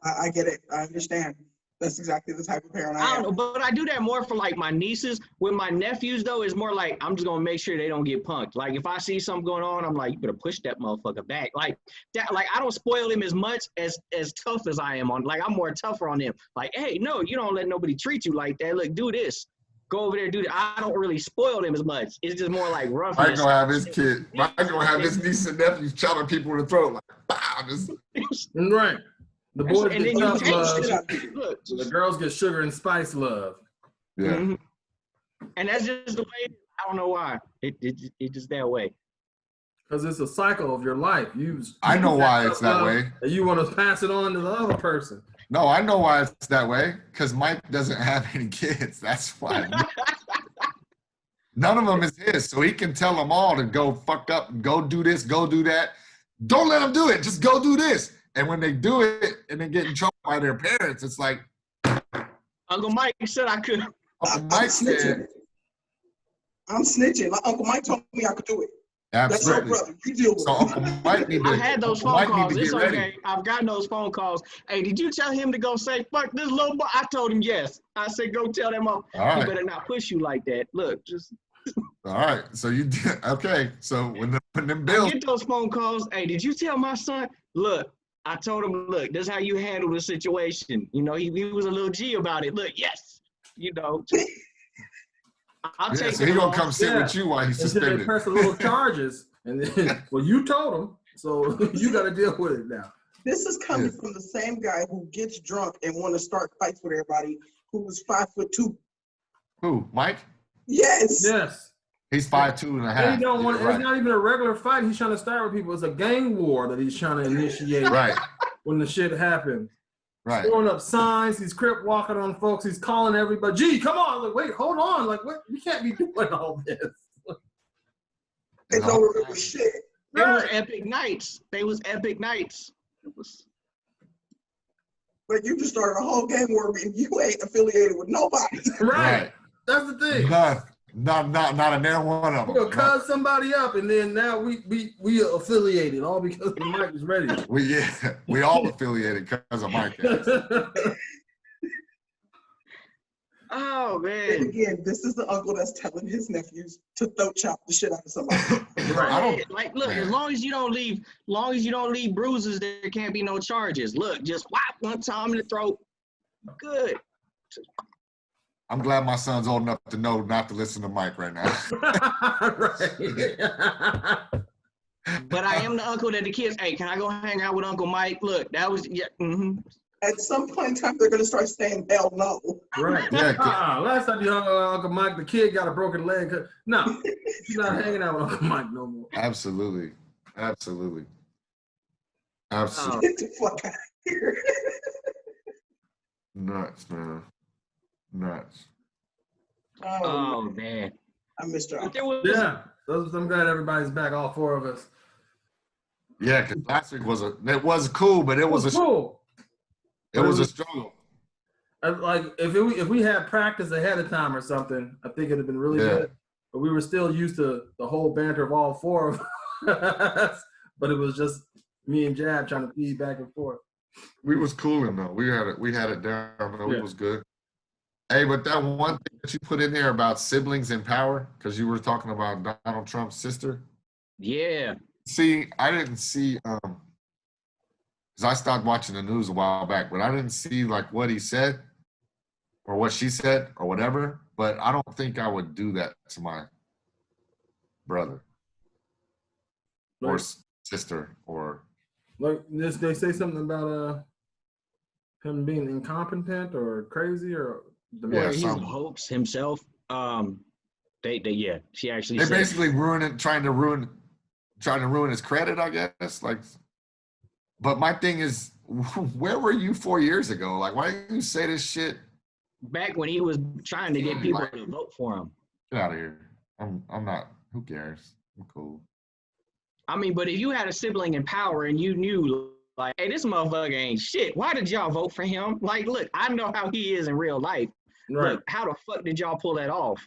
I get it. I understand. That's exactly the type of parent I am. But I do that more for like my nieces. With my nephews though, it's more like I'm just gonna make sure they don't get punked. Like if I see something going on, I'm like, you better push that motherfucker back. Like that. Like I don't spoil them as much as tough as I am on. Like I'm more tougher on them. Like, hey, no, you don't let nobody treat you like that. Look, do this. Go over there, do that. I don't really spoil them as much. It's just more like rough. Mike gonna have his kid. Mike gonna have his niece and nephews chopping people in the throat like, bow. Right. The boys get tough love. The girls get sugar and spice love. Yeah. Mm-hmm. And that's just the way. I don't know why. It just that way. Because it's a cycle of your life. I know why it's that way. And you want to pass it on to the other person. No, I know why it's that way. Because Mike doesn't have any kids. That's why. None of them is his, so he can tell them all to go fuck up and go do this, go do that. Don't let them do it. Just go do this. And when they do it and they get in trouble by their parents, it's like Uncle Mike said I could. Uncle Mike said, I'm snitching. My Uncle Mike told me I could do it. absolutely. That's your brother. You deal with So it. Uncle Mike need to. I had those Uncle phone Mike calls. need to It's get ready. okay. I've gotten those phone calls. Hey, did you tell him to go say fuck this little boy? I told him yes. I said go tell them up. All right. He better not push you like that. Look, just All right. So you did okay. So when them I bills, get those phone calls. Hey, did you tell my son? Look, I told him, look, this is how you handle the situation. You know, he was a little G about it. Look, yes. You know, I'll take so it. he gonna come sit with you while he's Until they suspended. press the little charges, and then well, you told them, so you got to deal with it now. This is coming from the same guy who gets drunk and want to start fights with everybody who was 5'2". Who? Mike? Yes. Yes. He's 5'2" and a And half. he don't want. You're It's not even a regular fight. He's trying to start with people. It's a gang war that he's trying to initiate. Right. When the shit happens. Right. Throwing up signs, he's crip walking on folks, he's calling everybody, gee, come on, like, wait, hold on, like, what? We can't be doing all this. They don't remember shit. They was epic nights. They was epic nights. It was. But you just started a whole game war and you ain't affiliated with nobody. Right. That's the thing. Not a near one of them. We're gonna cut somebody up, and then now we are affiliated all because the mic is ready. We all affiliated because of Mike. Oh And man. again, this is the uncle that's telling his nephews to throat chop the shit out of somebody. Right. Like, look, as long as you don't leave bruises, there can't be no charges. Look, just whap one time in the throat. Good. I'm glad my son's old enough to know not to listen to Mike right now. But I am the uncle that the kids, hey, can I go hang out with Uncle Mike? Look, that was At some point in time, they're going to start saying, hell no. Right. Yeah, last time you hung out with Uncle Mike, the kid got a broken leg. No, he's not hanging out with Uncle Mike no more. Absolutely. Get the fuck out of here. Nuts, man. Nuts. Oh man. I missed her. But there was I'm glad everybody's back, all four of us. Yeah, because last week was cool, but it was cool. It was a struggle. Like if we had practice ahead of time or something, I think it'd have been really good. But we were still used to the whole banter of all four of us. But it was just me and Jab trying to feed back and forth. We was cooling though. We had it down. Though. Yeah. It was good. Hey, but that one thing that you put in there about siblings in power, because you were talking about Donald Trump's sister. Yeah. See, I didn't see because I stopped watching the news a while back, but I didn't see like what he said or what she said or whatever. But I don't think I would do that to my brother or sister or. Like this, they say something about him being incompetent or crazy or He hopes himself. She actually They're said, basically trying to ruin his credit, I guess. Like, but my thing is, where were you 4 years ago? Like, why didn't you say this shit back when he was trying to get people to vote for him? Get out of here. I'm not. Who cares? I'm cool. I mean, but if you had a sibling in power and you knew, like, hey, this motherfucker ain't shit. Why did y'all vote for him? Like, look, I know how he is in real life. Right. Look, how the fuck did y'all pull that off?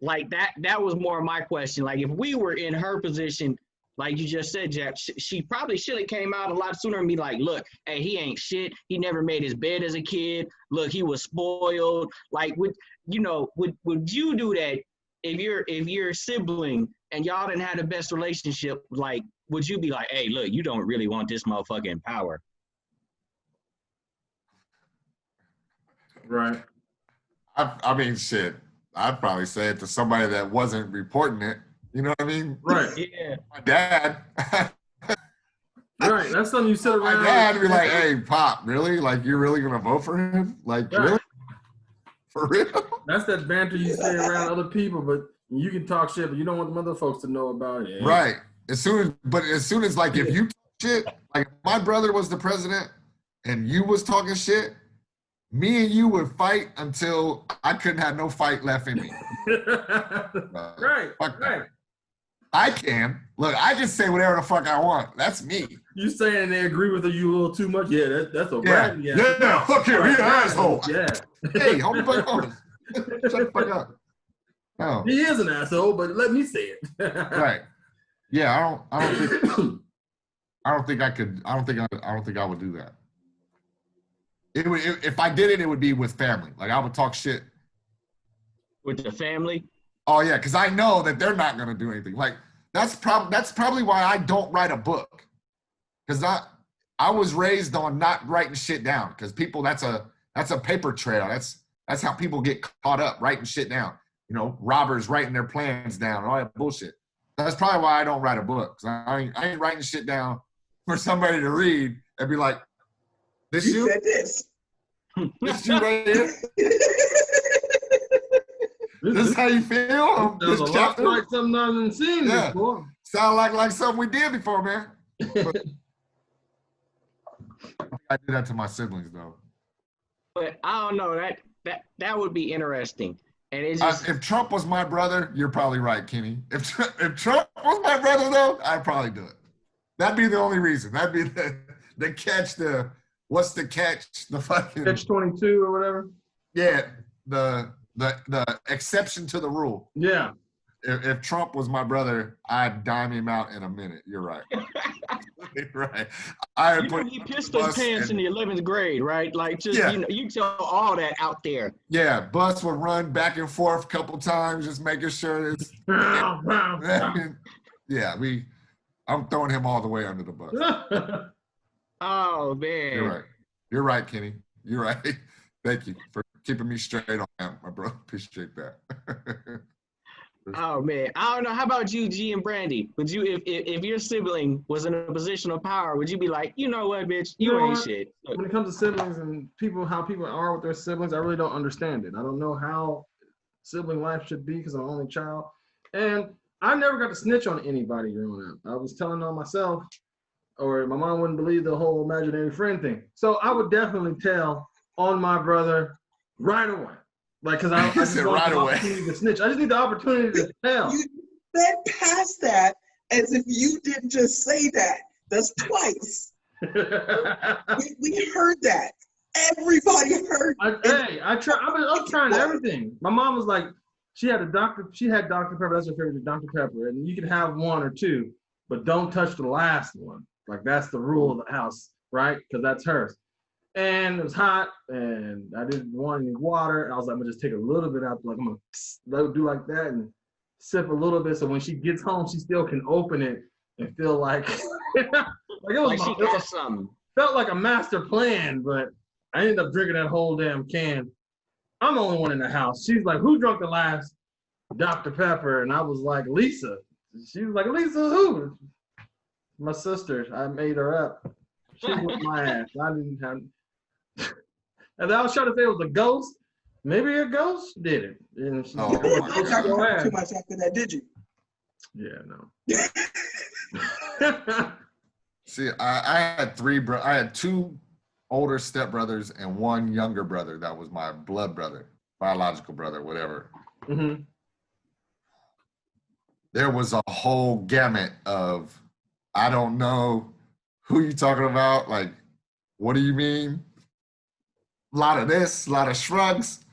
Like, that was more my question. Like, if we were in her position, like you just said, Jack, she probably should have came out a lot sooner and be like, look, hey, he ain't shit. He never made his bed as a kid. Look, he was spoiled. Like, would you do that if you're a sibling and y'all didn't have the best relationship? Like, would you be like, hey, look, you don't really want this motherfucker in power? Right. I mean, shit. I'd probably say it to somebody that wasn't reporting it. You know what I mean? Right. Yeah. My dad. Right. That's something you sit around. My dad would be like, hey, Pop, really? Like, you're really going to vote for him? Like, Right. really? For real? That's that banter you say around other people, but you can talk shit, but you don't want the other folks to know about it. Right. As soon as like, if you talk shit, like, my brother was the president, and you was talking shit, me and you would fight until I couldn't have no fight left in me. Right. Fuck that. Right. I can. Look, I just say whatever the fuck I want. That's me. You saying they agree with you a little too much? Yeah, that's a Yeah. Brandy. Yeah. Fuck you. He's an asshole. Yeah. Hey, hold the fuck on. Shut the fuck up. No. He is an asshole, but let me say it. Right. Yeah, I don't think I would do that. It would, if I did it, it would be with family. Like I would talk shit with the family. Oh yeah, because I know that they're not gonna do anything. Like that's probably why I don't write a book. Because I was raised on not writing shit down. Because people, that's a paper trail. That's how people get caught up, writing shit down. You know, robbers writing their plans down and all that bullshit. That's probably why I don't write a book. Cause I ain't writing shit down for somebody to read and be like, this you? Said this. This you right here? This is how you feel? There's a lot like something I haven't seen before. Sound like something we did before, man. I did that to my siblings though. But I don't know, that would be interesting. And it's just, if Trump was my brother, you're probably right, Kenny. If Trump was my brother though, I'd probably do it. That'd be the only reason. That'd be the catch. What's the catch? The fucking catch 22 or whatever. Yeah, the exception to the rule. Yeah. If Trump was my brother, I'd dime him out in a minute. You're right. You're right. He pissed his pants in the 11th grade, right? Like, just, you tell all that out there. Yeah, Bus would run back and forth a couple times, just making sure it's. I'm throwing him all the way under the bus. Oh, man. You're right, Kenny. You're right. Thank you for keeping me straight on that, my bro. Appreciate that. Oh man, I don't know. How about you, G and Brandy? Would you, if your sibling was in a position of power, would you be like, you know what, bitch, you ain't shit? When it comes to siblings and how people are with their siblings, I really don't understand it. I don't know how sibling life should be because I'm an only child, and I never got to snitch on anybody growing up. I was telling on myself, or my mom wouldn't believe the whole imaginary friend thing. So I would definitely tell on my brother right away. Like, because I just want the opportunity to snitch. I just need the opportunity to tell. You said past that as if you didn't just say that. That's twice. we heard that. Everybody heard. I'm trying everything. My mom was like, she had Dr. Pepper. That's her favorite, Dr. Pepper, and you can have one or two, but don't touch the last one. Like that's the rule of the house, right? Because that's hers. And it was hot, and I didn't want any water. And I was like, I'm gonna just take a little bit out, like I'm gonna let her do like that and sip a little bit, so when she gets home, she still can open it and feel like it was something. Felt like a master plan, but I ended up drinking that whole damn can. I'm the only one in the house. She's like, who drank the last Dr. Pepper? And I was like, Lisa. She was like, Lisa who? My sister. I made her up. She whipped my ass. I didn't have. And I was trying to say it was a ghost. Maybe a ghost did it. And she too much after that, did you? Yeah, no. See, I had I had two older stepbrothers and one younger brother that was my blood brother, biological brother, whatever. Mm-hmm. There was a whole gamut of, I don't know who you talking about. Like, what do you mean? A lot of this, a lot of shrugs.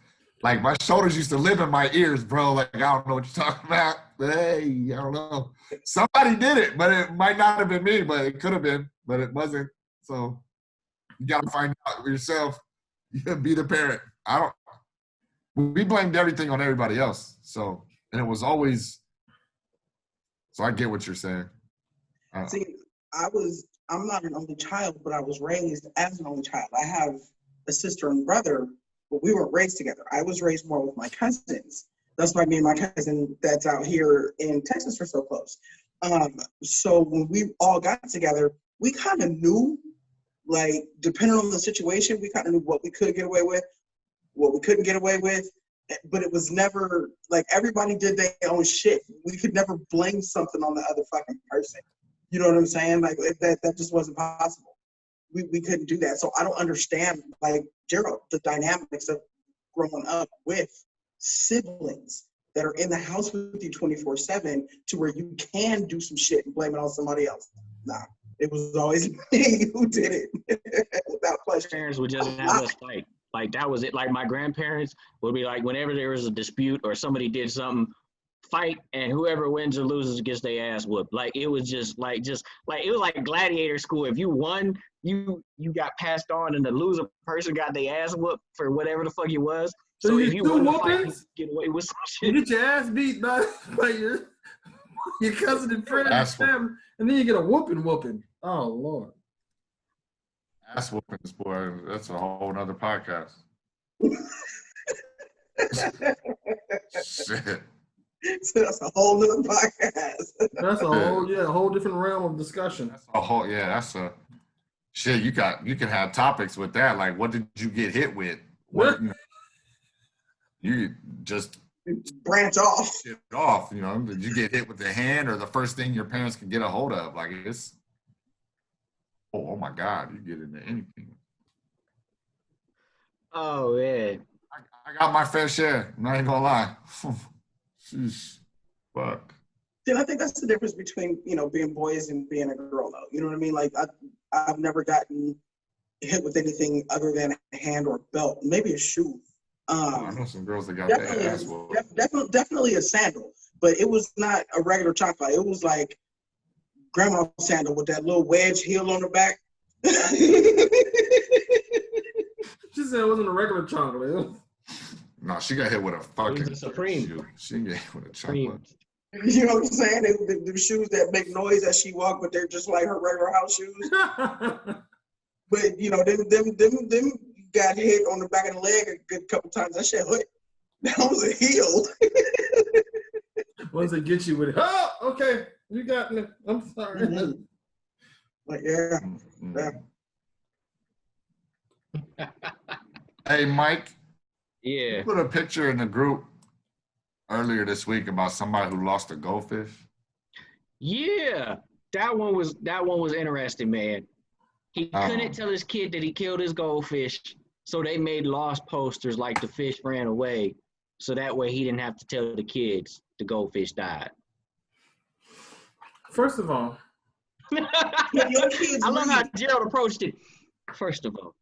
Like my shoulders used to live in my ears, bro. Like, I don't know what you're talking about. But hey, I don't know. Somebody did it, but it might not have been me, but it could have been, but it wasn't. So you got to find out for yourself. You be the parent. We blamed everything on everybody else. So, and it was always, so I get what you're saying. See, I'm not an only child, but I was raised as an only child. I have a sister and brother, but we weren't raised together. I was raised more with my cousins. That's why me and my cousin that's out here in Texas are so close. So when we all got together, we kind of knew, like, depending on the situation, we kind of knew what we could get away with, what we couldn't get away with. But it was never, like, everybody did their own shit. We could never blame something on the other fucking person. You know what I'm saying? Like, that just wasn't possible. we couldn't do that. So I don't understand, like Gerald, the dynamics of growing up with siblings that are in the house with you 24/7 to where you can do some shit and blame it on somebody else. Nah, it was always me who did it without question. Parents would just have us fight. Like that was it. Like my grandparents would be like, whenever there was a dispute or somebody did something, fight, and whoever wins or loses gets their ass whooped. Like it was just like it was like gladiator school. If you won, you got passed on, and the loser person got their ass whooped for whatever the fuck it was. So if you won the fight, you get away with some shit. You get your ass beat by your cousin and friend and family, and then you get a whooping. Oh Lord. Ass whoopings, boy. That's a whole nother podcast. Shit. So that's a whole nother podcast. That's a whole different realm of discussion. That's a whole that's a shit. You can have topics with that. Like, what did you get hit with? What you just branch off. Shit off, you know. Did you get hit with the hand or the first thing your parents can get a hold of? Like it's oh my God, you get into anything. Oh man. I got my fair share. I'm not even gonna lie. Sheesh. Fuck. Then I think that's the difference between, being boys and being a girl, though. You know what I mean? Like, I've never gotten hit with anything other than a hand or a belt, maybe a shoe. I know some girls that got their ass whooped. Definitely a sandal, but it was not a regular chocolate. It was like grandma's sandal with that little wedge heel on the back. She said it wasn't a regular chocolate. No, she got hit with a fucking Supreme shoe. She got hit with a chocolate. You know what I'm saying? The shoes that make noise as she walk, but they're just like her regular house shoes. But them got hit on the back of the leg a good couple times. That shit hurt. That was a heel. Once they get you with it, oh, okay, you got me. I'm sorry. Mm-hmm. Like yeah. Hey, Mike. Yeah. You put a picture in the group earlier this week about somebody who lost a goldfish. Yeah, that one was interesting, man. He couldn't tell his kid that he killed his goldfish, so they made lost posters like the fish ran away, so that way he didn't have to tell the kids the goldfish died. First of all, I love how Gerald approached it. First of all,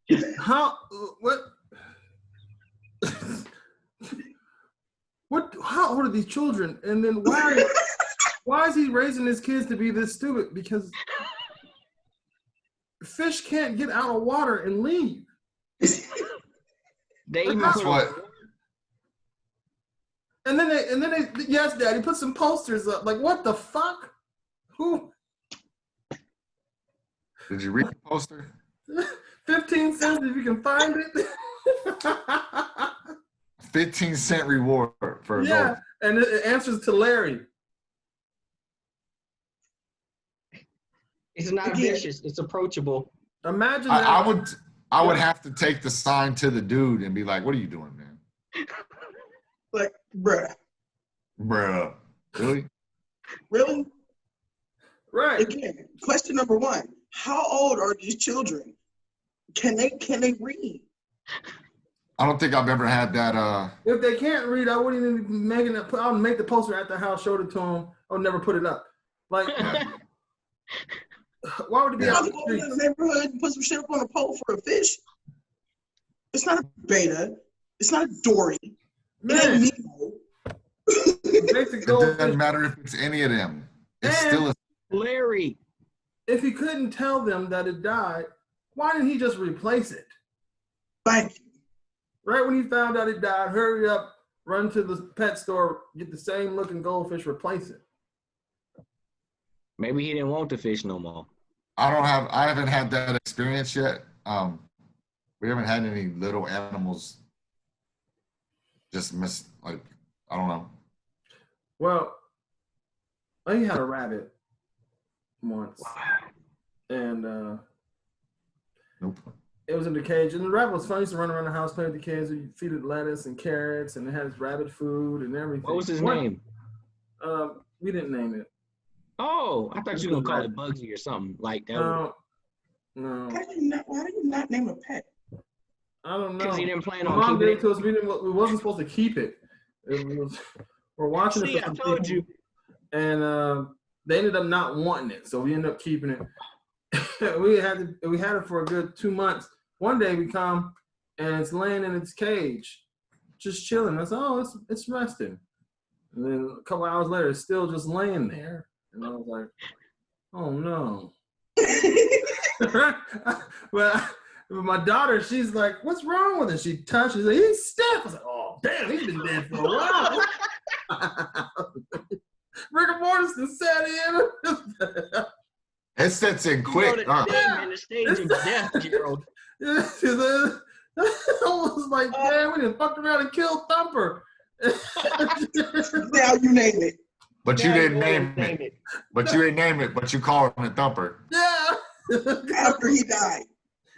how old are these children? And then why is he raising his kids to be this stupid? Because fish can't get out of water and leave. That's what. And then they yes, Daddy, put some posters up. Like, what the fuck? Who? Did you read the poster? 15 cents if you can find it. 15-cent reward for a gold. And it answers to Larry. It's not vicious. It's approachable. Imagine that. I would have to take the sign to the dude and be like, "What are you doing, man?" Like, bruh. Really? Really? Right. Again, question number one: how old are these children? Can they read? I don't think I've ever had that. If they can't read, I wouldn't even be making it. I'll make the poster at the house, showed it to them. I would never put it up. Like, why would it be out in the streets? In the neighborhood and put some shit up on a pole for a fish? It's not a beta. It's not a Dory. Man. It Basic It goldfish. doesn't matter if it's any of them. It's still a Larry. If he couldn't tell them that it died, why didn't he just replace it? Thank you. Right when he found out it died, hurry up, run to the pet store, get the same looking goldfish, replace it. Maybe he didn't want the fish no more. I haven't had that experience yet. We haven't had any little animals just I don't know. Well, I had a rabbit once. And Nope. it was in the cage. And the rabbit was fun. I used to run around the house, play with the kids. We feed it lettuce and carrots, and it had its rabbit food and everything. What was his name? We didn't name it. Oh, I thought you were going to call it Bugsy or something like that. No. Why do you not name a pet? I don't know. Because he didn't plan My on mom keeping did it. because we wasn't supposed to keep it. We're watching See, it for I some told people, you. and they ended up not wanting it, so we ended up keeping it. we had it for a good 2 months. One day we come and it's laying in its cage, just chilling. I said, "Oh, it's resting." And then a couple hours later, it's still just laying there, and I was like, "Oh no." but my daughter, she's like, "What's wrong with it?" She touched it. Like, he's stiff. I was like, "Oh, damn, he's been dead for a while." Rigor mortis done set in. It sets in quick. You know the, in the stage of death, Gerald. I was like, man, we done fucked around and killed Thumper. Now you name it. But you didn't name it. But you didn't name it, but you called him a Thumper. Yeah. After he died.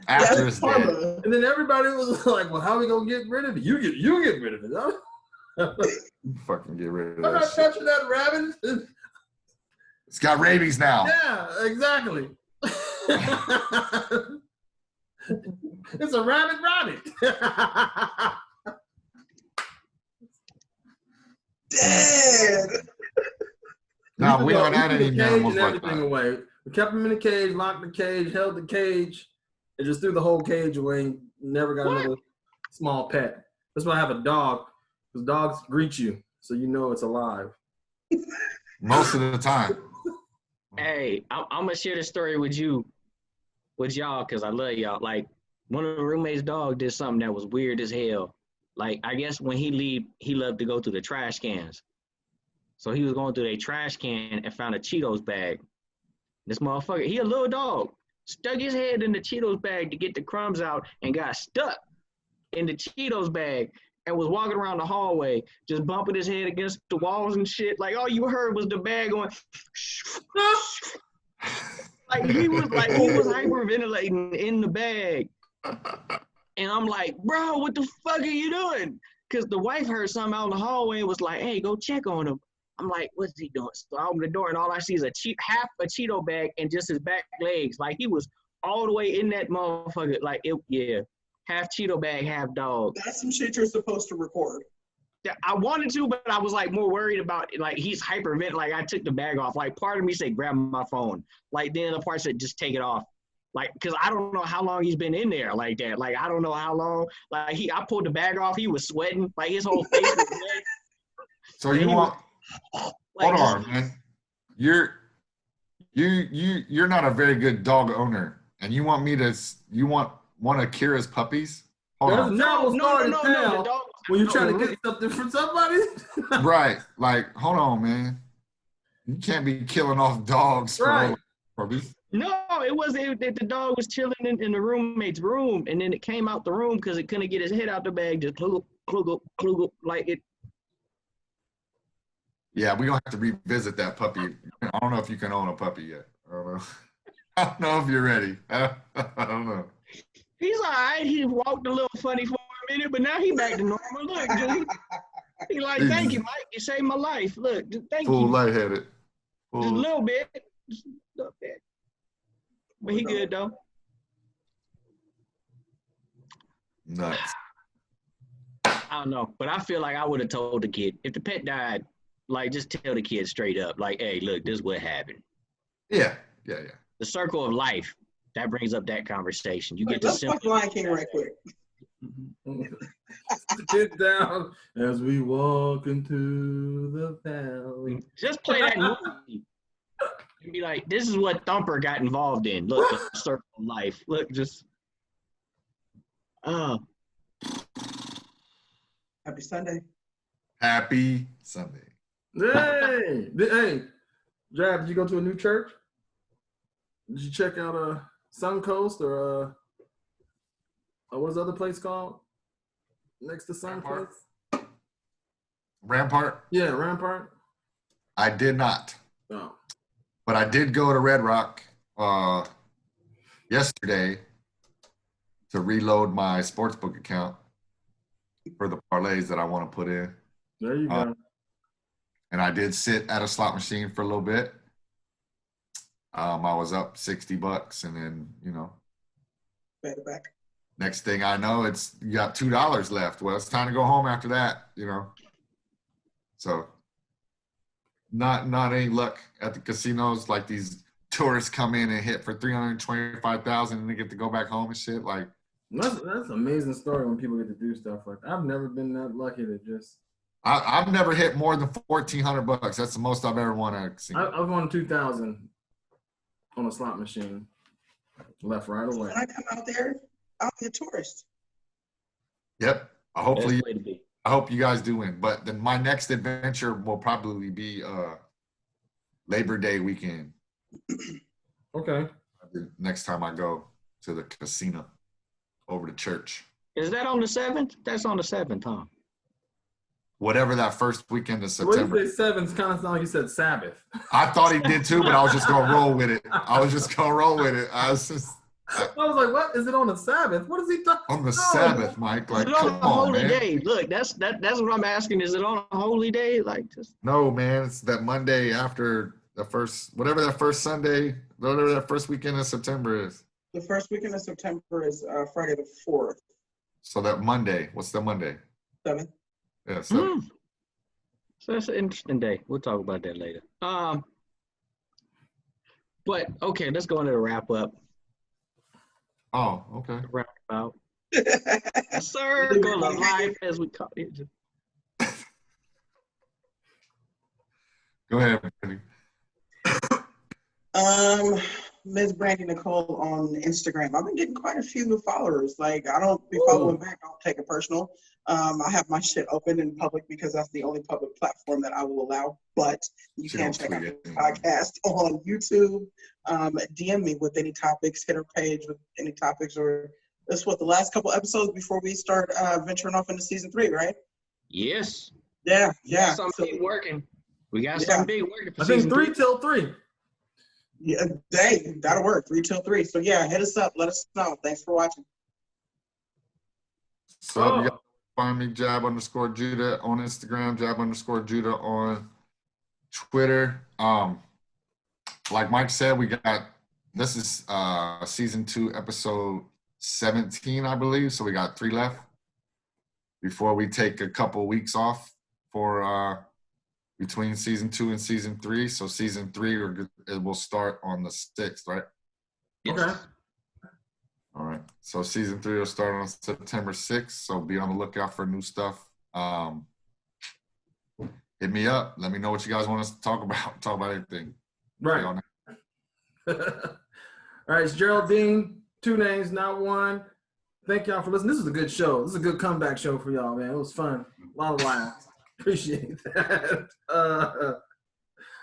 After it's dead. And then everybody was like, well, how are we gonna get rid of it? You get rid of it. Fucking get rid of I'm that not shit. touching that rabbit. It's got rabies now. Yeah, exactly. It's a rabbit. Dead. No, we don't add took any the cage animals and like everything that. away. We kept him in the cage, locked the cage, held the cage, and just threw the whole cage away. Never got another small pet. That's why I have a dog, because dogs greet you, so you know it's alive. Most of the time. Hey, I'm gonna share this story with y'all, because I love y'all. Like, one of the roommates' dog did something that was weird as hell. Like, I guess when he leave, he loved to go through the trash cans. So he was going through a trash can and found a Cheetos bag. This motherfucker, he a little dog, stuck his head in the Cheetos bag to get the crumbs out and got stuck in the Cheetos bag and was walking around the hallway, just bumping his head against the walls and shit. Like, all you heard was the bag going. Like he was hyperventilating in the bag. And I'm like, bro, what the fuck are you doing? Because the wife heard something out in the hallway and was like, hey, go check on him. I'm like, what's he doing? So I open the door and all I see is half a Cheeto bag and just his back legs. Like he was all the way in that motherfucker. Like, half Cheeto bag, half dog. That's some shit you're supposed to record. I wanted to, but I was like more worried about like he's hypervent. Like I took the bag off. Like part of me said, grab my phone. Like then the part said, just take it off. Like, cause I don't know how long he's been in there like that. Like I don't know how long. Like I pulled the bag off. He was sweating. Like his whole face was red. So you want? Like, hold on, man. You're not a very good dog owner, and you want me to? You want one of Kira's puppies? Hold on. No. The dog, when you're trying to get something from somebody. Right. Like, hold on, man. You can't be killing off dogs Right. for puppies. No, it wasn't. The dog was chilling in the roommate's room, and then it came out the room because it couldn't get his head out the bag. Just klug, like it. Yeah, we're gonna have to revisit that puppy. I don't know if you can own a puppy yet. I don't know. I don't know if you're ready. I don't know. He's all right. He walked a little funny for a minute, but now he back to normal. Look, dude. He like, thank you, Mike. You saved my life. Look, thank Full you. lightheaded. Just a little bit. Just a little bit. But he good though. Nuts. I don't know, but I feel like I would have told the kid if the pet died. Like, just tell the kid straight up, like, hey, look, this is what happened. Yeah. The circle of life, that brings up that conversation. You get to Let's watch Lion King right quick. Sit down as we walk into the valley. Just play that movie and be like, this is what Thumper got involved in. Look, the circle of life. Look, just, Happy Sunday. Happy Sunday. Hey, Jab, did you go to a new church? Did you check out Suncoast or what's the other place called? Next to Suncoast? Rampart? Yeah, Rampart. I did not. Oh. But I did go to Red Rock yesterday to reload my sportsbook account for the parlays that I want to put in. There you go. And I did sit at a slot machine for a little bit. I was up $60, and then Pay it back. Next thing I know, you got $2 left. Well, it's time to go home after that, So not any luck at the casinos. Like these tourists come in and hit for $325,000 and they get to go back home and shit. Like that's an amazing story when people get to do stuff like that. I've never been that lucky to just. I've never hit more than $1,400. That's the most I've ever won at a casino. I've won 2,000 on a slot machine. Left right away. When I come out there, I'll be a tourist. Yep. Hopefully, Way to be. I hope you guys do win. But then my next adventure will probably be Labor Day weekend. Okay. The next time I go to the casino over to church. Is that on the 7th? That's on the 7th, huh? Whatever that first weekend of The way September. you say sevens kind of sound like you said Sabbath. I thought he did too, but I was just gonna roll with it. I was like, what? Is it on the Sabbath? What is he talking on the Sabbath, Mike. Like, Is it on come a on, holy man. day? Look, that's what I'm asking. Is it on a holy day? Like, just No, man. It's that Monday after the first, whatever that first Sunday, whatever that first weekend of September is. The first weekend of September is Friday the 4th. So that Monday, what's the Monday? 7th. Yeah, so So that's an interesting day. We'll talk about that later. But okay, let's go into the wrap up. Oh, okay. Wrap out. Circle of life, as we call it. Go ahead, Brandy. Ms. Brandy Nicole on Instagram. I've been getting quite a few new followers. Like, I don't be following back. I don't take it personal. I have my shit open in public because that's the only public platform that I will allow. But you can check out the podcast on YouTube. DM me with any topics, hit our page with any topics, or that's what the last couple episodes before we start venturing off into season 3, right? Yes. Yeah. Something big working. We got something big working. For I think season 3 till 3. Yeah, dang, that'll work. 3 till 3. So yeah, hit us up. Let us know. Thanks for watching. So you guys find me Jab_Judah on Instagram, Jab_Judah on Twitter. Like Mike said, this is season 2, episode 17, I believe. So we got 3 left before we take a couple weeks off for between season 2 and season 3. So season 3 it will start on the 6th, right? Yes. Okay. All right. So season 3 will start on September 6th. So be on the lookout for new stuff. Hit me up. Let me know what you guys want us to talk about. Talk about everything. Right. All right. It's Geraldine. 2 names, not 1. Thank y'all for listening. This was a good show. This is a good comeback show for y'all, man. It was fun. A lot of laughs. Appreciate that.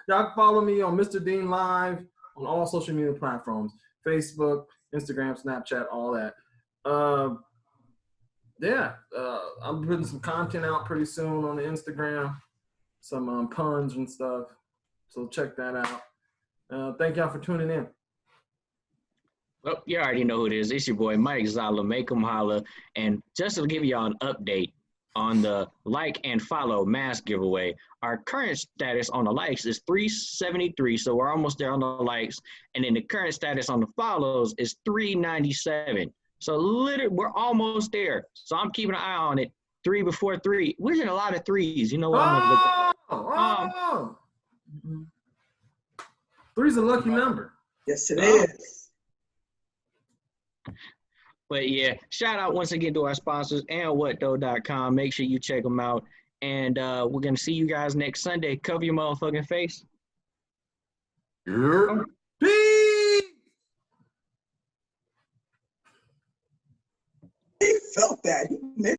Y'all can follow me on Mr. Dean Live on all social media platforms. Facebook, Instagram, Snapchat, all that. I'm putting some content out pretty soon on the Instagram. Some puns and stuff. So check that out. Thank y'all for tuning in. Well, you already know who it is. It's your boy Mike Zala. Make 'em holla. And just to give y'all an update on the like and follow mask giveaway, our current status on the likes is 373. So we're almost there on the likes. And then the current status on the follows is 397. So literally, we're almost there. So I'm keeping an eye on it. 3 before 3. We're getting a lot of 3s. You know what? I'm gonna look at. 3's a lucky number. Yes, it is. But yeah, shout out once again to our sponsors and whatthough.com. Make sure you check them out. And we're going to see you guys next Sunday. Cover your motherfucking face. Yeah. Peace! He felt that.